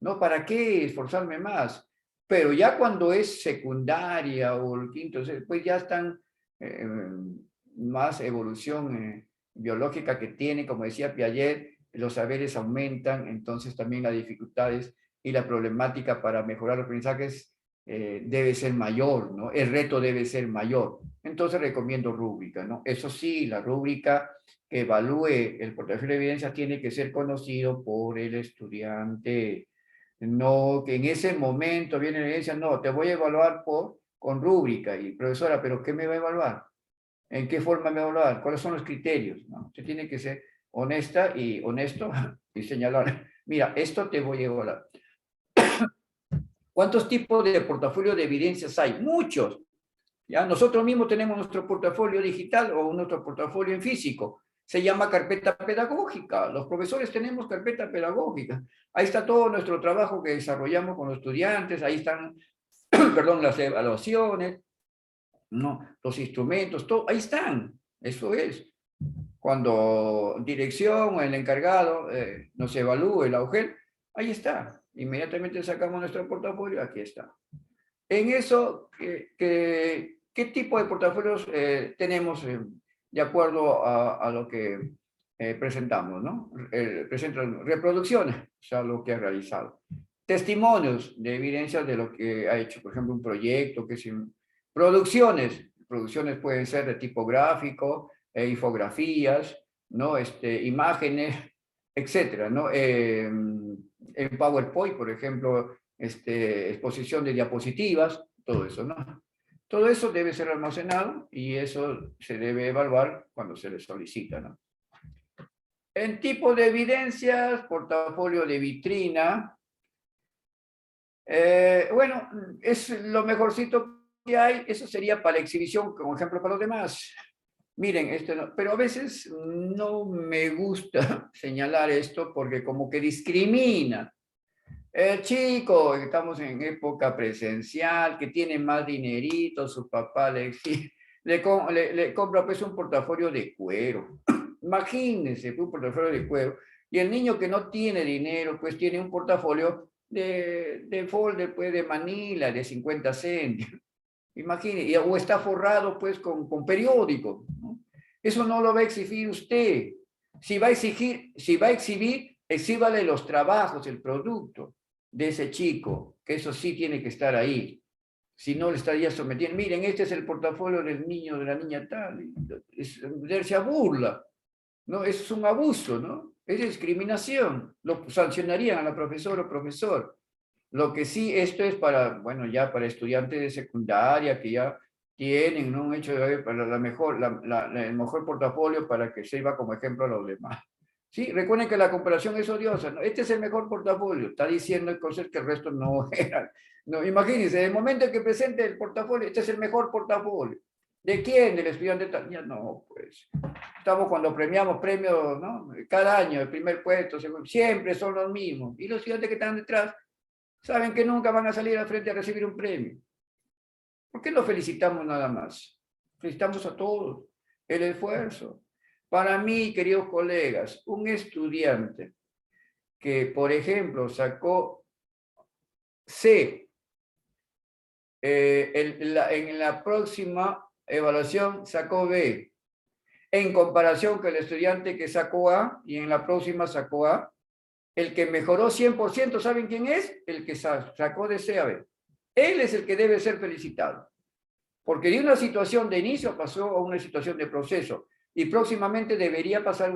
S1: ¿No? ¿Para qué esforzarme más? Pero ya cuando es secundaria o el quinto, pues ya están eh, más evolución biológica que tiene, como decía Piaget, los saberes aumentan, entonces también las dificultades y la problemática para mejorar los aprendizajes debe ser mayor, ¿no? El reto debe ser mayor. Entonces recomiendo rúbrica, ¿no? Eso sí, la rúbrica que evalúe el portafolio de evidencias tiene que ser conocido por el estudiante. No, que en ese momento viene la evidencia, no, te voy a evaluar con rúbrica. Y profesora, ¿pero qué me va a evaluar? ¿En qué forma me va a evaluar? ¿Cuáles son los criterios? ¿No? Usted tiene que ser honesta y honesto y señalar, mira, esto te voy a evaluar. ¿Cuántos tipos de portafolio de evidencias hay? Muchos. ¿Ya? Nosotros mismos tenemos nuestro portafolio digital o nuestro portafolio en físico. Se llama carpeta pedagógica. Los profesores tenemos carpeta pedagógica. Ahí está todo nuestro trabajo que desarrollamos con los estudiantes. Ahí están, perdón, las evaluaciones, ¿no? Los instrumentos, todo. Ahí están. Eso es. Cuando dirección o el encargado nos evalúe el AUGEL, ahí está. Inmediatamente sacamos nuestro portafolio. Aquí está. En eso, ¿qué tipo de portafolios tenemos de acuerdo a lo que presentamos, ¿no? Presentan reproducciones, o sea, lo que ha realizado. Testimonios de evidencias de lo que ha hecho, por ejemplo, un proyecto, producciones pueden ser de tipo gráfico, infografías, ¿no? Imágenes, etcétera, ¿no? En PowerPoint, por ejemplo, exposición de diapositivas, todo eso, ¿no? Todo eso debe ser almacenado y eso se debe evaluar cuando se le solicita, ¿no? En tipo de evidencias, portafolio de vitrina. Bueno, es lo mejorcito que hay, eso sería para exhibición, como ejemplo para los demás. Miren, esto no, pero a veces no me gusta señalar esto porque como que discrimina. El chico, estamos en época presencial, que tiene más dinerito, su papá le compra pues un portafolio de cuero. Imagínense, un portafolio de cuero. Y el niño que no tiene dinero, pues tiene un portafolio de folder, pues de Manila, de 50 céntimos. Imagínense, o está forrado pues con periódico, ¿no? Eso no lo va a exigir usted. Si va a exhibir, exhíbale los trabajos, el producto de ese chico, que eso sí tiene que estar ahí. Si no, le estaría sometiendo. Miren, este es el portafolio del niño, de la niña tal. Se burla, ¿no? Eso es un abuso, ¿no? Es discriminación. Lo sancionarían a la profesora o profesor. Lo que sí, esto es para, bueno, ya para estudiantes de secundaria que ya tienen, ¿no? Un hecho de para el mejor portafolio para que sirva como ejemplo a los demás. Sí, recuerden que la comparación es odiosa, ¿no? Este es el mejor portafolio, está diciendo cosas que el resto no eran. No, imagínense, en el momento en que presente el portafolio, este es el mejor portafolio. ¿De quién? Del estudiante tal. Ya no, pues. Estamos cuando premiamos premios, ¿no? Cada año, el primer puesto, siempre son los mismos. Y los estudiantes que están detrás saben que nunca van a salir al frente a recibir un premio. ¿Por qué los felicitamos nada más? Felicitamos a todos el esfuerzo. Para mí, queridos colegas, un estudiante que, por ejemplo, sacó C en la próxima evaluación sacó B, en comparación con el estudiante que sacó A y en la próxima sacó A, el que mejoró 100%, ¿saben quién es? El que sacó de C a B. Él es el que debe ser felicitado, porque de una situación de inicio pasó a una situación de proceso y próximamente debería pasar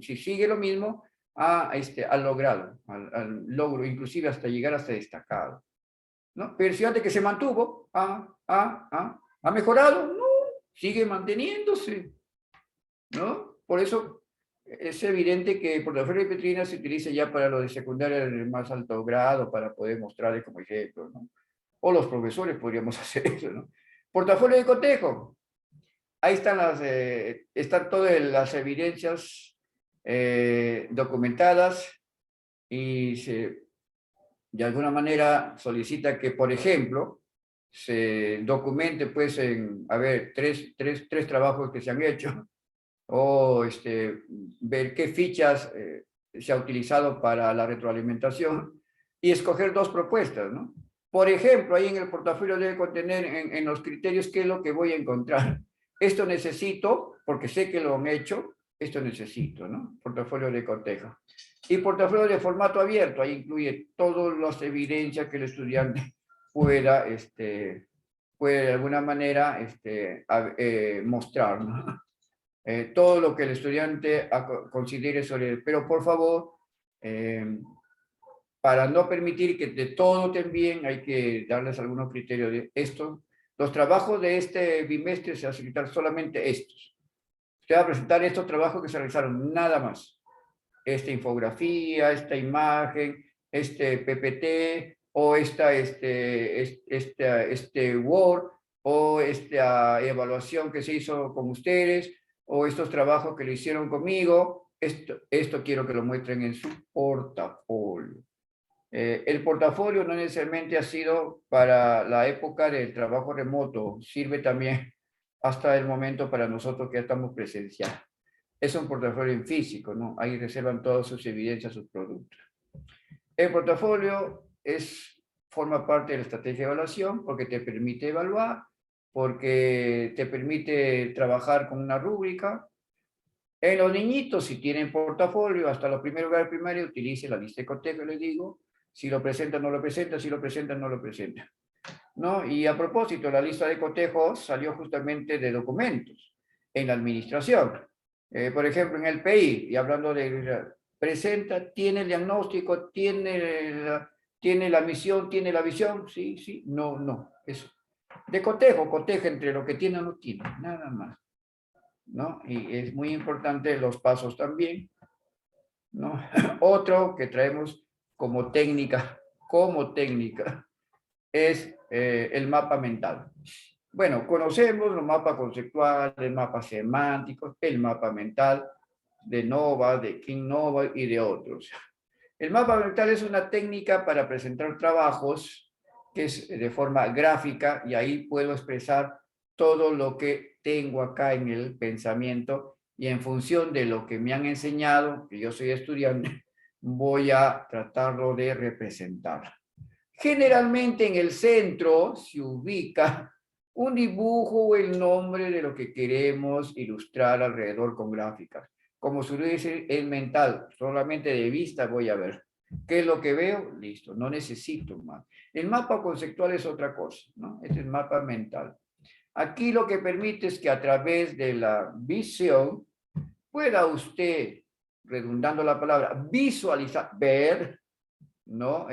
S1: si sigue lo mismo, al logrado, al logro, inclusive hasta llegar hasta destacado, ¿no? Pero el estudiante que se mantuvo, ha mejorado, no, sigue manteniéndose, ¿no? Por eso es evidente que el portafolio de Petrina se utiliza ya para lo de secundaria de más alto grado, para poder mostrarles como ejemplo, ¿no? O los profesores podríamos hacer eso, ¿no? Portafolio de cotejo. Ahí están todas las evidencias documentadas y de alguna manera solicita que, por ejemplo, se documente, pues, a ver, tres trabajos que se han hecho, o ver qué fichas se ha utilizado para la retroalimentación y escoger dos propuestas, ¿no? Por ejemplo, ahí en el portafolio debe contener en los criterios qué es lo que voy a encontrar. Esto necesito, porque sé que lo han hecho, esto necesito, ¿no? Portafolio de cotejo. Y portafolio de formato abierto, ahí incluye todas las evidencias que el estudiante puede de alguna manera mostrar, ¿no? Todo lo que el estudiante considere sobre él. Pero por favor, para no permitir que de todo te envíen, hay que darles algunos criterios de esto. Los trabajos de este bimestre se van a citar solamente estos. Usted va a presentar estos trabajos que se realizaron, nada más. Esta infografía, esta imagen, este PPT, o este Word, o esta evaluación que se hizo con ustedes, o estos trabajos que lo hicieron conmigo. Esto quiero que lo muestren en su portafolio. El portafolio no necesariamente ha sido para la época del trabajo remoto, sirve también hasta el momento para nosotros que ya estamos presenciales. Es un portafolio en físico, ¿no? Ahí reservan todas sus evidencias, sus productos. El portafolio forma parte de la estrategia de evaluación porque te permite evaluar, porque te permite trabajar con una rúbrica. En los niñitos, si tienen portafolio, hasta los primeros lugares primarios, utilice la lista de cotejo, les digo. Si lo presenta, no lo presenta, si lo presenta, no lo presenta, ¿no? Y a propósito, la lista de cotejos salió justamente de documentos en la administración. Por ejemplo, en el PI, y hablando de presenta, tiene el diagnóstico, tiene la misión, tiene la visión, sí, sí, no, no, eso. De cotejo, coteja entre lo que tiene o no tiene, nada más, ¿no? Y es muy importante los pasos también, ¿no? Otro que traemos como técnica, es el mapa mental. Bueno, conocemos los mapas conceptuales, el mapa semántico, el mapa mental de Nova, de King Nova y de otros. El mapa mental es una técnica para presentar trabajos que es de forma gráfica y ahí puedo expresar todo lo que tengo acá en el pensamiento y en función de lo que me han enseñado, que yo soy estudiante, voy a tratarlo de representar. Generalmente en el centro se ubica un dibujo o el nombre de lo que queremos ilustrar alrededor con gráficas. Como suele decir, es mental, solamente de vista voy a ver. ¿Qué es lo que veo? Listo, no necesito más. El mapa conceptual es otra cosa, ¿no? Este es el mapa mental. Aquí lo que permite es que a través de la visión pueda usted, redundando la palabra, visualizar, ver, ¿no?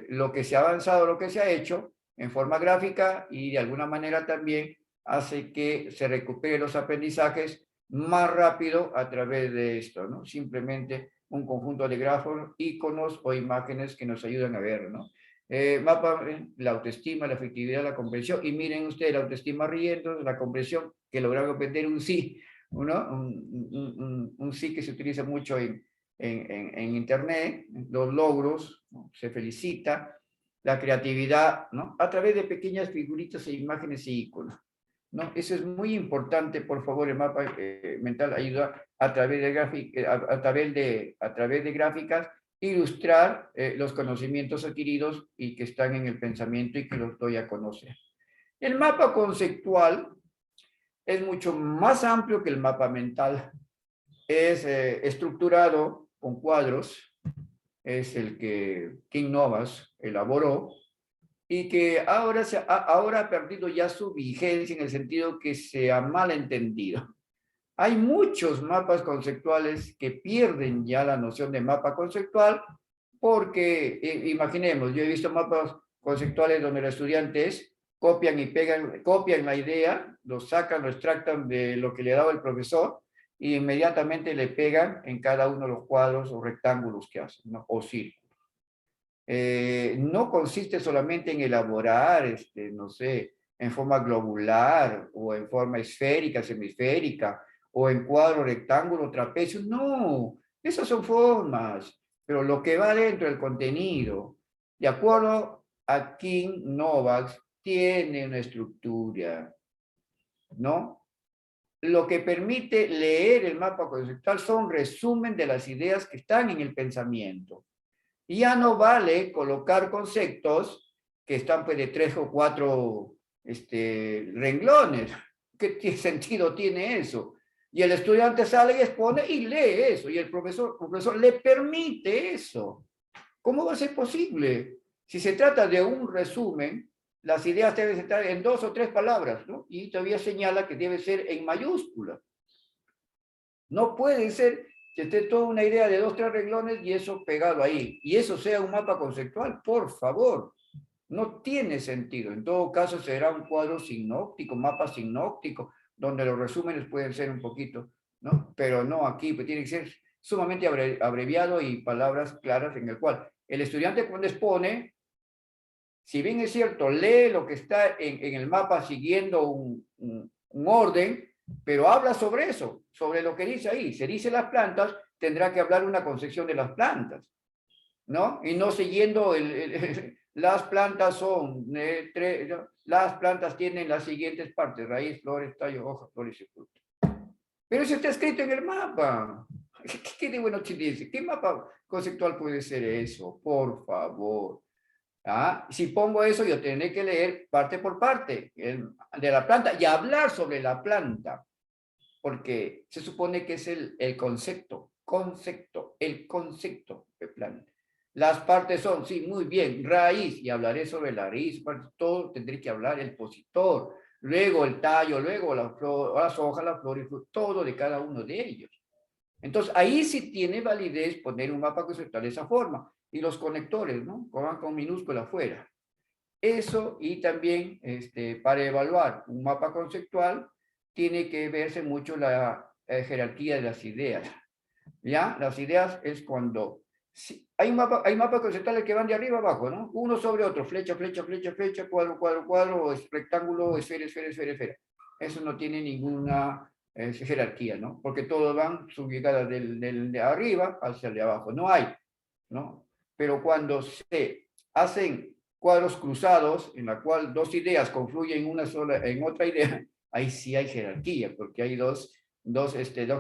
S1: Lo que se ha avanzado, lo que se ha hecho en forma gráfica y de alguna manera también hace que se recuperen los aprendizajes más rápido a través de esto, ¿no? Simplemente un conjunto de grafos, iconos o imágenes que nos ayudan a ver, ¿no? Mapa, la autoestima, la afectividad, la comprensión. Y miren ustedes, la autoestima riendo, la comprensión, que lograron aprender un sí, ¿no? Un sí que se utiliza mucho en Internet, los logros, ¿no? Se felicita, la creatividad, ¿no? A través de pequeñas figuritas e imágenes y iconos, ¿no? Eso es muy importante, por favor, el mapa mental ayuda a través de, a través de gráficas, ilustrar los conocimientos adquiridos y que están en el pensamiento y que los doy a conocer. El mapa conceptual es mucho más amplio que el mapa mental. Es estructurado con cuadros, es el que King Novas elaboró y que ahora ha perdido ya su vigencia en el sentido que se ha malentendido. Hay muchos mapas conceptuales que pierden ya la noción de mapa conceptual porque, imaginemos, yo he visto mapas conceptuales donde los estudiantes copian y pegan, copian la idea, lo sacan, lo extractan de lo que le ha dado el profesor y inmediatamente le pegan en cada uno de los cuadros o rectángulos que hacen, ¿no? O círculos. No consiste solamente en elaborar, no sé, en forma globular o en forma esférica, semisférica, o en cuadro, rectángulo, trapecio. No, esas son formas, pero lo que va dentro del contenido, de acuerdo a King Novak, tiene una estructura, ¿no? Lo que permite leer el mapa conceptual son resumen de las ideas que están en el pensamiento. Y ya no vale colocar conceptos que están pues, de 3 o 4 renglones. ¿Qué sentido tiene eso? Y el estudiante sale y expone y lee eso, y el profesor le permite eso. ¿Cómo va a ser posible? Si se trata de un resumen, las ideas deben estar en 2 o 3 palabras, ¿no? Y todavía señala que debe ser en mayúscula. No puede ser que esté toda una idea de 2 o 3 renglones y eso pegado ahí. Y eso sea un mapa conceptual, por favor. No tiene sentido. En todo caso será un cuadro sinóptico, mapa sinóptico, donde los resúmenes pueden ser un poquito, ¿no? Pero no aquí, pues tiene que ser sumamente abreviado y palabras claras en el cual el estudiante cuando expone, si bien es cierto, lee lo que está en el mapa siguiendo un orden, pero habla sobre eso, sobre lo que dice ahí. Se dice las plantas, tendrá que hablar una concepción de las plantas, ¿no? Y no siguiendo las plantas son, las plantas tienen las siguientes partes, raíz, flores, tallo, hojas, flores y frutos. Pero eso está escrito en el mapa. ¿Qué de bueno te dice? ¿Qué mapa conceptual puede ser eso? Por favor. ¿Ah? Si pongo eso, yo tendré que leer parte por parte de la planta y hablar sobre la planta, porque se supone que es el concepto de planta. Las partes son, sí, muy bien, raíz, y hablaré sobre la raíz, todo tendré que hablar el positor, luego el tallo, luego las hojas, las flores, todo de cada uno de ellos. Entonces, ahí sí tiene validez poner un mapa conceptual de esa forma. Y los conectores, ¿no? Con minúscula afuera. Eso y también para evaluar un mapa conceptual tiene que verse mucho la jerarquía de las ideas. ¿Ya? Las ideas es cuando Sí, hay mapas conceptuales que van de arriba abajo, ¿no? Uno sobre otro, flecha, flecha, flecha, flecha, cuadro, cuadro, cuadro, rectángulo, esfera, esfera, esfera, esfera. Eso no tiene ninguna jerarquía, ¿no? Porque todos van subyugadas de arriba hacia el de abajo. No hay, ¿no? Pero cuando se hacen cuadros cruzados, en la cual dos ideas confluyen en otra idea, ahí sí hay jerarquía, porque hay dos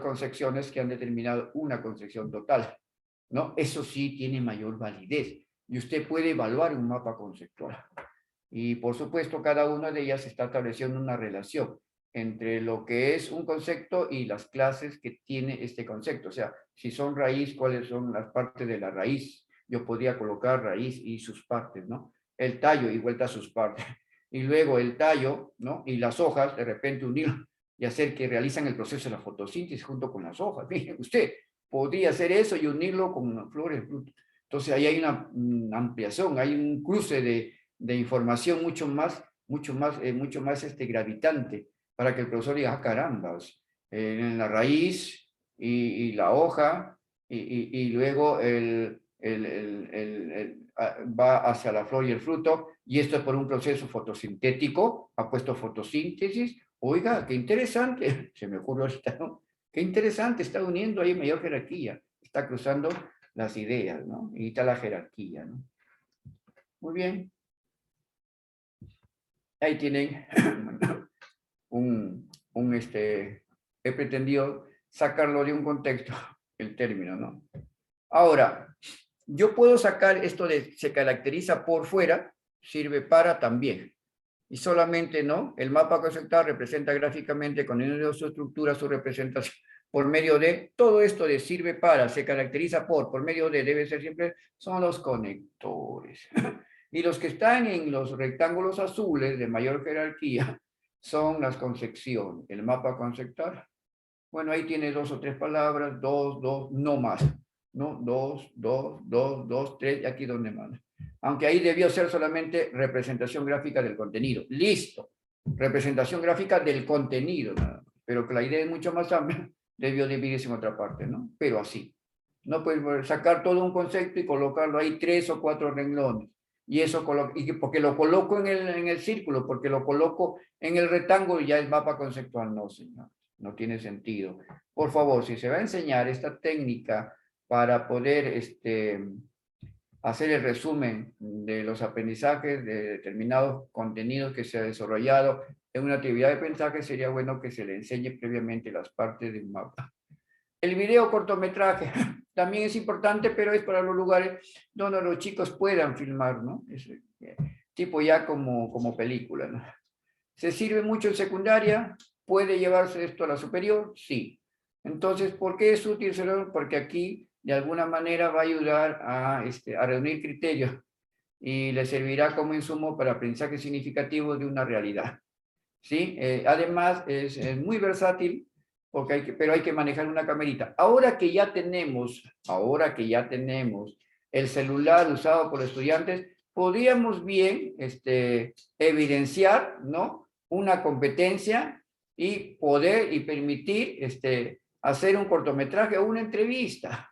S1: concepciones que han determinado una concepción total, ¿no? Eso sí tiene mayor validez y usted puede evaluar un mapa conceptual. Y por supuesto, cada una de ellas está estableciendo una relación entre lo que es un concepto y las clases que tiene este concepto. O sea, si son raíz, cuáles son las partes de la raíz. Yo podría colocar raíz y sus partes, ¿no? El tallo y vuelta a sus partes. Y luego el tallo, ¿no? Y las hojas, de repente unirlo y hacer que realizan el proceso de la fotosíntesis junto con las hojas. Fíjese usted, podría hacer eso y unirlo con flores, frutos. Entonces ahí hay una ampliación, hay un cruce de información mucho más gravitante para que el profesor diga, ah, caramba, en la raíz y la hoja y luego va hacia la flor y el fruto, y esto es por un proceso fotosintético, ha puesto fotosíntesis. Oiga, qué interesante, se me ocurrió ahorita, ¿no? Qué interesante, está uniendo ahí mayor jerarquía, está cruzando las ideas, ¿no? Y está la jerarquía, ¿no? Muy bien. Ahí tienen he pretendido sacarlo de un contexto, el término, ¿no? Ahora, yo puedo sacar esto de se caracteriza por fuera, sirve para también. Y solamente, ¿no? El mapa conceptual representa gráficamente con su estructura, su representación, por medio de, todo esto de sirve para, se caracteriza por medio de, debe ser siempre, son los conectores. Y los que están en los rectángulos azules de mayor jerarquía son las concepciones, el mapa conceptual. Bueno, ahí tiene dos o tres palabras, dos, no más, ¿no? Dos, tres, y aquí donde más. Aunque ahí debió ser solamente representación gráfica del contenido. Listo. Representación gráfica del contenido, nada más. Pero que la idea es mucho más amplia, debió dividirse en otra parte, ¿no? Pero así. No puedes sacar todo un concepto y colocarlo ahí 3 o 4 renglones. Y eso, porque lo coloco en el círculo, porque lo coloco en el rectángulo y ya es mapa conceptual. No, señor. No tiene sentido. Por favor, si se va a enseñar esta técnica para poder hacer el resumen de los aprendizajes de determinados contenidos que se ha desarrollado en una actividad de aprendizaje, sería bueno que se le enseñe previamente las partes del mapa. El video cortometraje también es importante, pero es para los lugares donde los chicos puedan filmar, ¿no? Es, tipo ya como película, ¿no? ¿Se sirve mucho en secundaria? ¿Puede llevarse esto a la superior? Sí. Entonces, ¿por qué es útil? Porque aquí, de alguna manera, va a ayudar a reunir criterios y le servirá como insumo para aprendizaje significativo de una realidad. ¿Sí? Además, es muy versátil, pero hay que manejar una camerita. Ahora que ya tenemos el celular usado por estudiantes, podríamos bien evidenciar, ¿no? Una competencia y poder y permitir hacer un cortometraje o una entrevista.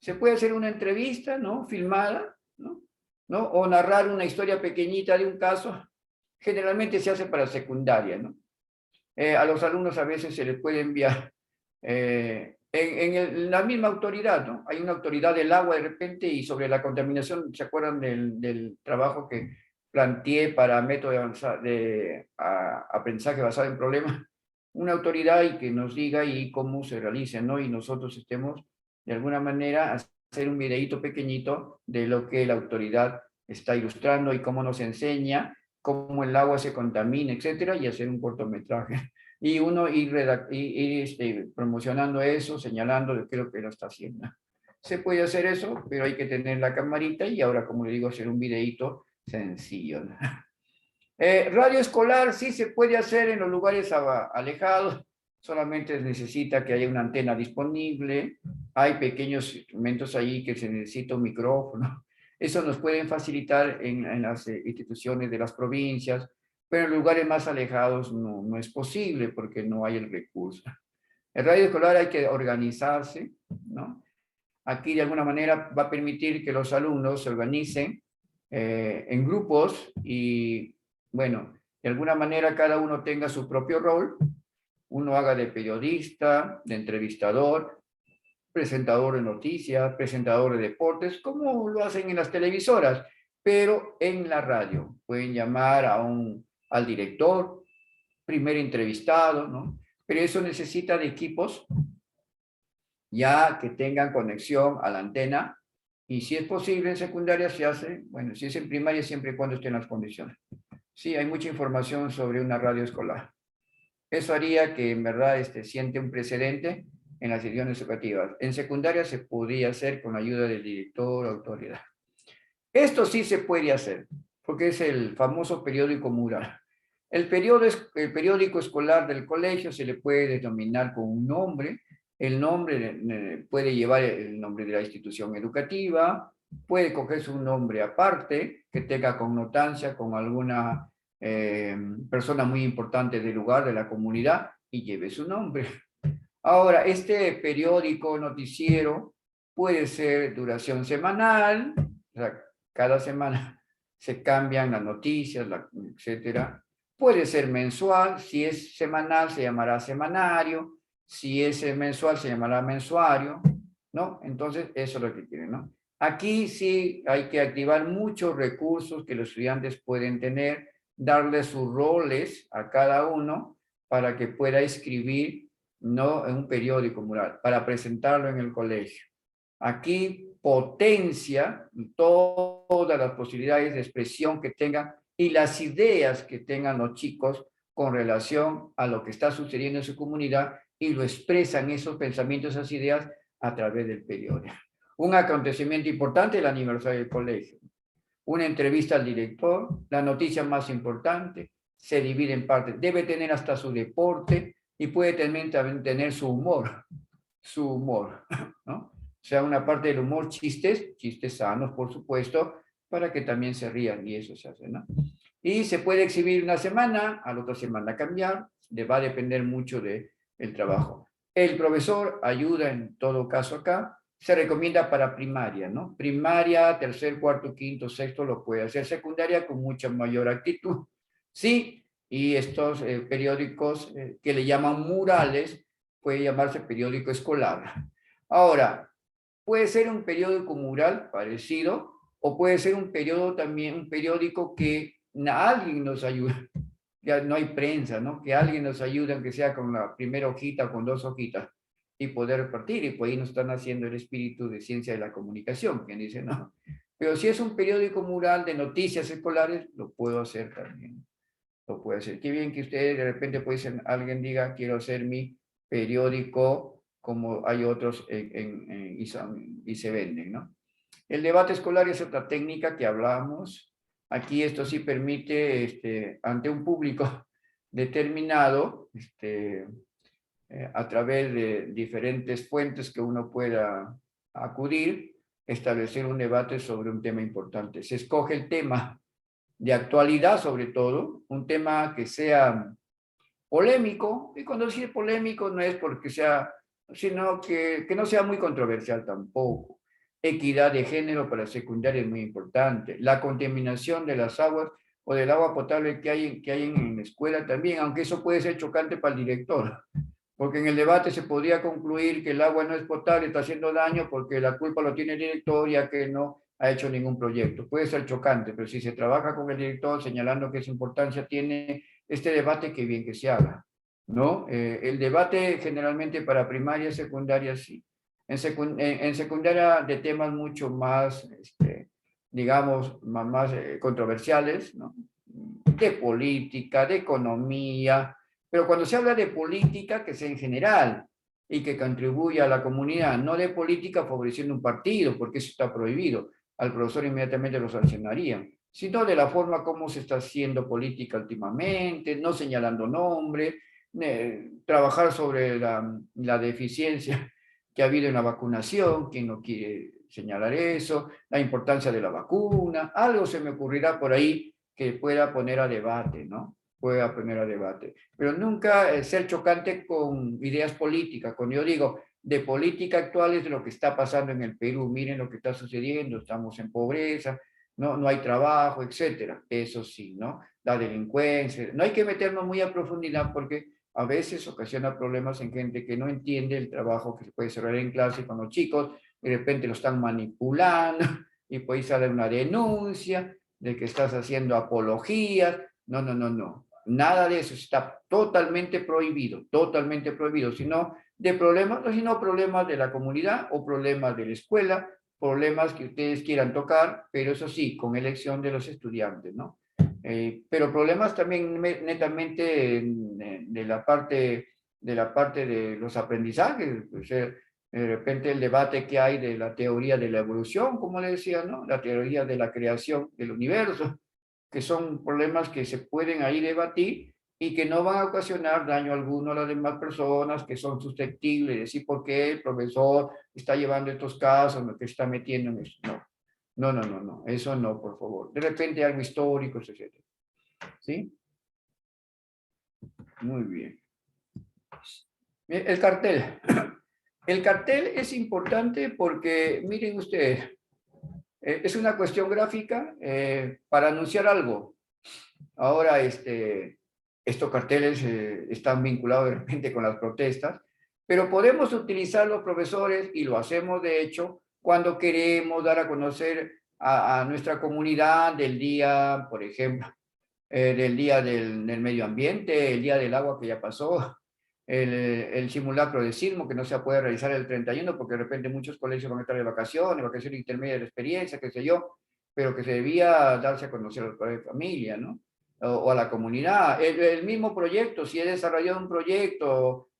S1: Se puede hacer una entrevista, ¿no? Filmada, ¿no? O narrar una historia pequeñita de un caso. Generalmente se hace para secundaria, ¿no? A los alumnos a veces se les puede enviar en la misma autoridad, ¿no? Hay una autoridad del agua de repente y sobre la contaminación, ¿se acuerdan del trabajo que planteé para método de aprendizaje basado en problemas? Una autoridad y que nos diga y cómo se realiza, ¿no? Y nosotros estemos, de alguna manera, hacer un videíto pequeñito de lo que la autoridad está ilustrando y cómo nos enseña cómo el agua se contamina, etcétera, y hacer un cortometraje. Y uno ir promocionando eso, señalando de qué es lo que lo está haciendo. Se puede hacer eso, pero hay que tener la camarita y ahora, como le digo, hacer un videíto sencillo. Radio escolar sí se puede hacer en los lugares alejados, solamente necesita que haya una antena disponible, hay pequeños instrumentos ahí que se necesita un micrófono. Eso nos pueden facilitar en las instituciones de las provincias, pero en lugares más alejados no es posible porque no hay el recurso. En radio escolar hay que organizarse, ¿no? aquí de alguna manera va a permitir que los alumnos se organicen en grupos y, bueno, de alguna manera cada uno tenga su propio rol. Uno haga de periodista, de entrevistador, presentador de noticias, presentador de deportes, como lo hacen en las televisoras, pero en la radio. Pueden llamar al director, primer entrevistado, ¿no? Pero eso necesita de equipos ya que tengan conexión a la antena, y si es posible en secundaria se hace, bueno, si es en primaria siempre y cuando estén las condiciones. Sí, hay mucha información sobre una radio escolar. Eso haría que en verdad siente un precedente en las instituciones educativas. En secundaria se podría hacer con la ayuda del director o autoridad. Esto sí se puede hacer, porque es el famoso periódico mural. El periódico escolar del colegio se le puede denominar con un nombre. El nombre puede llevar el nombre de la institución educativa, puede cogerse un nombre aparte que tenga connotancia con alguna persona muy importante del lugar, de la comunidad, y lleve su nombre. Ahora, este periódico noticiero puede ser duración semanal, o sea, cada semana se cambian las noticias, etcétera. Puede ser mensual, si es semanal se llamará semanario, si es mensual se llamará mensuario, ¿no? Entonces, eso es lo que quieren, ¿no? Aquí sí hay que activar muchos recursos que los estudiantes pueden tener, darle sus roles a cada uno para que pueda escribir, no en un periódico mural, para presentarlo en el colegio. Aquí potencia todas las posibilidades de expresión que tengan y las ideas que tengan los chicos con relación a lo que está sucediendo en su comunidad, y lo expresan esos pensamientos, esas ideas a través del periódico. Un acontecimiento importante, el aniversario del colegio. Una entrevista al director, la noticia más importante, se divide en partes. Debe tener hasta su deporte y puede también tener su humor, ¿no? O sea, una parte del humor, chistes sanos, por supuesto, para que también se rían, y eso se hace, ¿no? Y se puede exhibir una semana, a la otra semana cambiar, va a depender mucho del trabajo. El profesor ayuda en todo caso acá, se recomienda para primaria, ¿no? Primaria, tercer, cuarto, quinto, sexto lo puede hacer. Secundaria con mucha mayor actitud, ¿sí? Y estos periódicos que le llaman murales, puede llamarse periódico escolar. Ahora, puede ser un periódico mural parecido, o puede ser un periódico que alguien nos ayude. Ya no hay prensa, ¿no? Que alguien nos ayude, aunque sea con la primera hojita o con dos hojitas, y poder repartir. Y pues ahí nos están haciendo el espíritu de ciencia de la comunicación, quien dice no. Pero si es un periódico mural de noticias escolares, lo puedo hacer también. Lo puede hacer. Qué bien que ustedes de repente puede ser, alguien diga, quiero hacer mi periódico como hay otros y se venden, ¿no? El debate escolar es otra técnica que hablamos. Aquí esto sí permite, ante un público determinado, a través de diferentes fuentes que uno pueda acudir, establecer un debate sobre un tema importante. Se escoge el tema de actualidad, sobre todo, un tema que sea polémico, y cuando dice polémico no es porque sea, sino que no sea muy controversial tampoco. Equidad de género para secundaria es muy importante. La contaminación de las aguas o del agua potable que hay en la escuela también, aunque eso puede ser chocante para el director, porque en el debate se podría concluir que el agua no es potable, está haciendo daño porque la culpa lo tiene el director, ya que no ha hecho ningún proyecto. Puede ser chocante, pero si se trabaja con el director señalando qué importancia tiene este debate, qué bien que se haga, ¿no? El debate generalmente para primaria y secundaria sí. En secundaria de temas mucho más, digamos, más controversiales, ¿no? De política, de economía, pero cuando se habla de política, que sea en general y que contribuya a la comunidad, no de política favoreciendo un partido, porque eso está prohibido. Al profesor inmediatamente lo sancionarían, sino de la forma como se está haciendo política últimamente, no señalando nombres, trabajar sobre la deficiencia que ha habido en la vacunación, quien no quiere señalar eso, la importancia de la vacuna, algo se me ocurrirá por ahí que pueda poner a debate, ¿no? Pueda poner a debate. Pero nunca ser chocante con ideas políticas. Cuando yo digo, de política actual es de lo que está pasando en el Perú. Miren lo que está sucediendo, estamos en pobreza, no hay trabajo, etcétera. Eso sí, ¿no? La delincuencia. No hay que meternos muy a profundidad porque a veces ocasiona problemas en gente que no entiende el trabajo que se puede cerrar en clase con los chicos, y de repente lo están manipulando, y puede salir una denuncia de que estás haciendo apologías. No, no, no, no. Nada de eso está totalmente prohibido, sino de problemas, no, sino problemas de la comunidad o problemas de la escuela, problemas que ustedes quieran tocar, pero eso sí, con elección de los estudiantes, ¿no? Pero problemas también netamente de la parte de los aprendizajes, pues, de repente el debate que hay de la teoría de la evolución, como le decía, ¿no? La teoría de la creación del universo, que son problemas que se pueden ahí debatir y que no van a ocasionar daño alguno a las demás personas que son susceptibles de decir por qué el profesor está llevando estos casos, lo que está metiendo en eso. No, no, no, no, no, eso no, por favor. De repente algo histórico, etc. ¿Sí? Muy bien. El cartel. El cartel es importante porque, miren ustedes, es una cuestión gráfica para anunciar algo. Ahora, estos carteles están vinculados de repente con las protestas, pero podemos utilizar los profesores, y lo hacemos de hecho, cuando queremos dar a conocer a nuestra comunidad del día, por ejemplo, del día del medio ambiente, el día del agua que ya pasó, el simulacro de sismo que no se puede realizar el 31 porque de repente muchos colegios van a estar de vacaciones intermedias de experiencia, qué sé yo, pero que se debía darse a conocer a los padres de familia, ¿no? O a la comunidad. El mismo proyecto, si he desarrollado un proyecto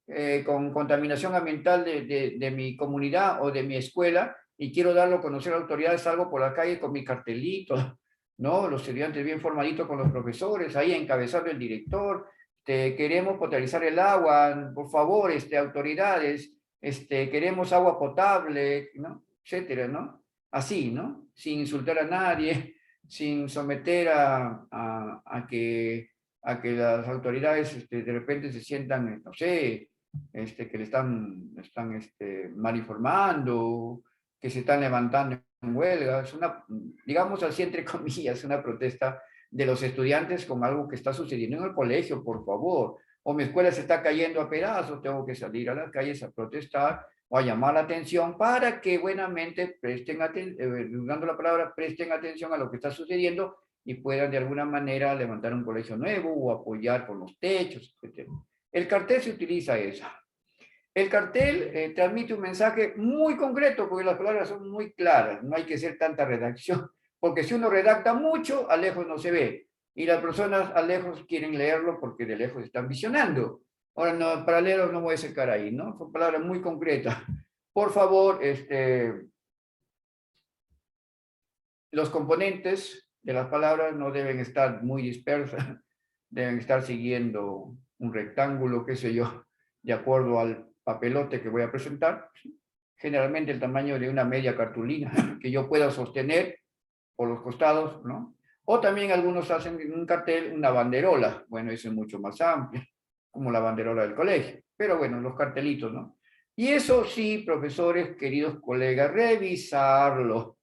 S1: con contaminación ambiental de mi comunidad o de mi escuela y quiero darlo a conocer a autoridades, salgo por la calle con mi cartelito, ¿no? Los estudiantes bien formaditos con los profesores, ahí encabezando el director, queremos potabilizar el agua, por favor, autoridades, queremos agua potable, ¿no? Etcétera, ¿no? Así, ¿no? Sin insultar a nadie, sin someter a que las autoridades de repente se sientan, no sé, que le están mal informando, que se están levantando en huelga. Es una, digamos así, entre comillas, una protesta de los estudiantes con algo que está sucediendo en el colegio, por favor. O mi escuela se está cayendo a pedazos, tengo que salir a las calles a protestar o a llamar la atención para que buenamente presten atención, dando la palabra, presten atención a lo que está sucediendo y puedan de alguna manera levantar un colegio nuevo o apoyar con los techos, etc. El cartel se utiliza eso. El cartel transmite un mensaje muy concreto porque las palabras son muy claras, no hay que hacer tanta redacción, porque si uno redacta mucho, a lejos no se ve, y las personas a lejos quieren leerlo porque de lejos están visionando. Ahora, no, para leerlos no voy a sacar ahí, ¿no? Son palabras muy concretas. Por favor, los componentes de las palabras no deben estar muy dispersas, deben estar siguiendo un rectángulo, qué sé yo, de acuerdo al papelote que voy a presentar, generalmente el tamaño de una media cartulina que yo pueda sostener por los costados, ¿no? O también algunos hacen en un cartel una banderola, bueno, eso es mucho más amplio, como la banderola del colegio, pero bueno, los cartelitos, ¿no? Y eso sí, profesores, queridos colegas, revisarlo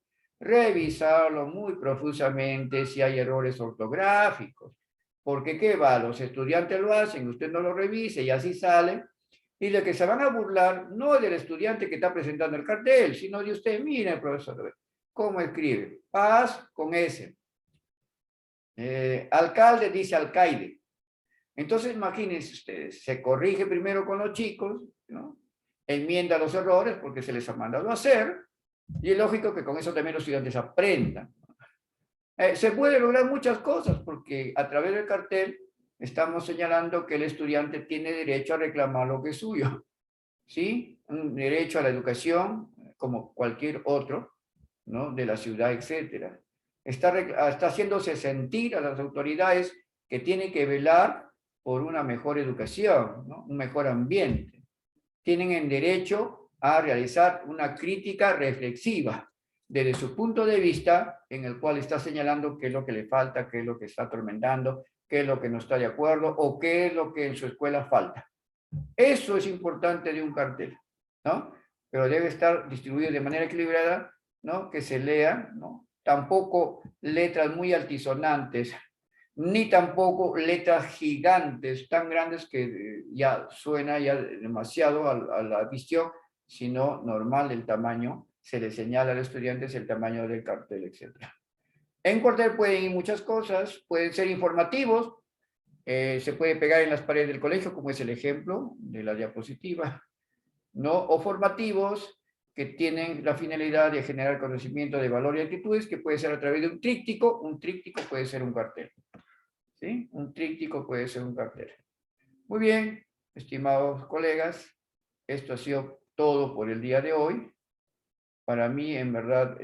S1: muy profusamente si hay errores ortográficos, porque ¿qué va? Los estudiantes lo hacen, usted no lo revise y así sale, y de que se van a burlar no del estudiante que está presentando el cartel, sino de usted. Mire, profesor, ¿cómo escribe? Paz con S. Alcalde dice alcaide. Entonces, imagínense ustedes, se corrige primero con los chicos, ¿no? Enmienda los errores porque se les ha mandado a hacer, y es lógico que con eso también los estudiantes aprendan. Se puede lograr muchas cosas porque a través del cartel estamos señalando que el estudiante tiene derecho a reclamar lo que es suyo, ¿sí? Un derecho a la educación como cualquier otro, ¿no? De la ciudad, etcétera. Está haciéndose sentir a las autoridades que tienen que velar por una mejor educación, ¿no? Un mejor ambiente. Tienen el derecho a realizar una crítica reflexiva desde su punto de vista, en el cual está señalando qué es lo que le falta, qué es lo que está atormentando, qué es lo que no está de acuerdo o qué es lo que en su escuela falta. Eso es importante de un cartel. ¿no? Pero debe estar distribuido de manera equilibrada, ¿no? Que se lea, ¿no? Tampoco letras muy altisonantes, ni tampoco letras gigantes, tan grandes que ya suena ya demasiado a la visión, sino normal el tamaño, se le señala al estudiante el tamaño del cartel, etc. En cuartel pueden ir muchas cosas, pueden ser informativos, se puede pegar en las paredes del colegio, como es el ejemplo de la diapositiva, ¿no? O formativos, que tienen la finalidad de generar conocimiento de valor y actitudes, que puede ser a través de un tríptico puede ser un cartel, ¿sí? Un tríptico puede ser un cartel. Muy bien, estimados colegas, esto ha sido todo por el día de hoy. Para mí, en verdad,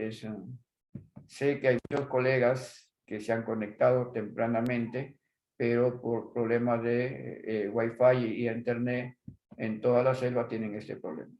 S1: sé que hay muchos colegas que se han conectado tempranamente, pero por problemas de Wi-Fi y Internet, en toda la selva tienen este problema.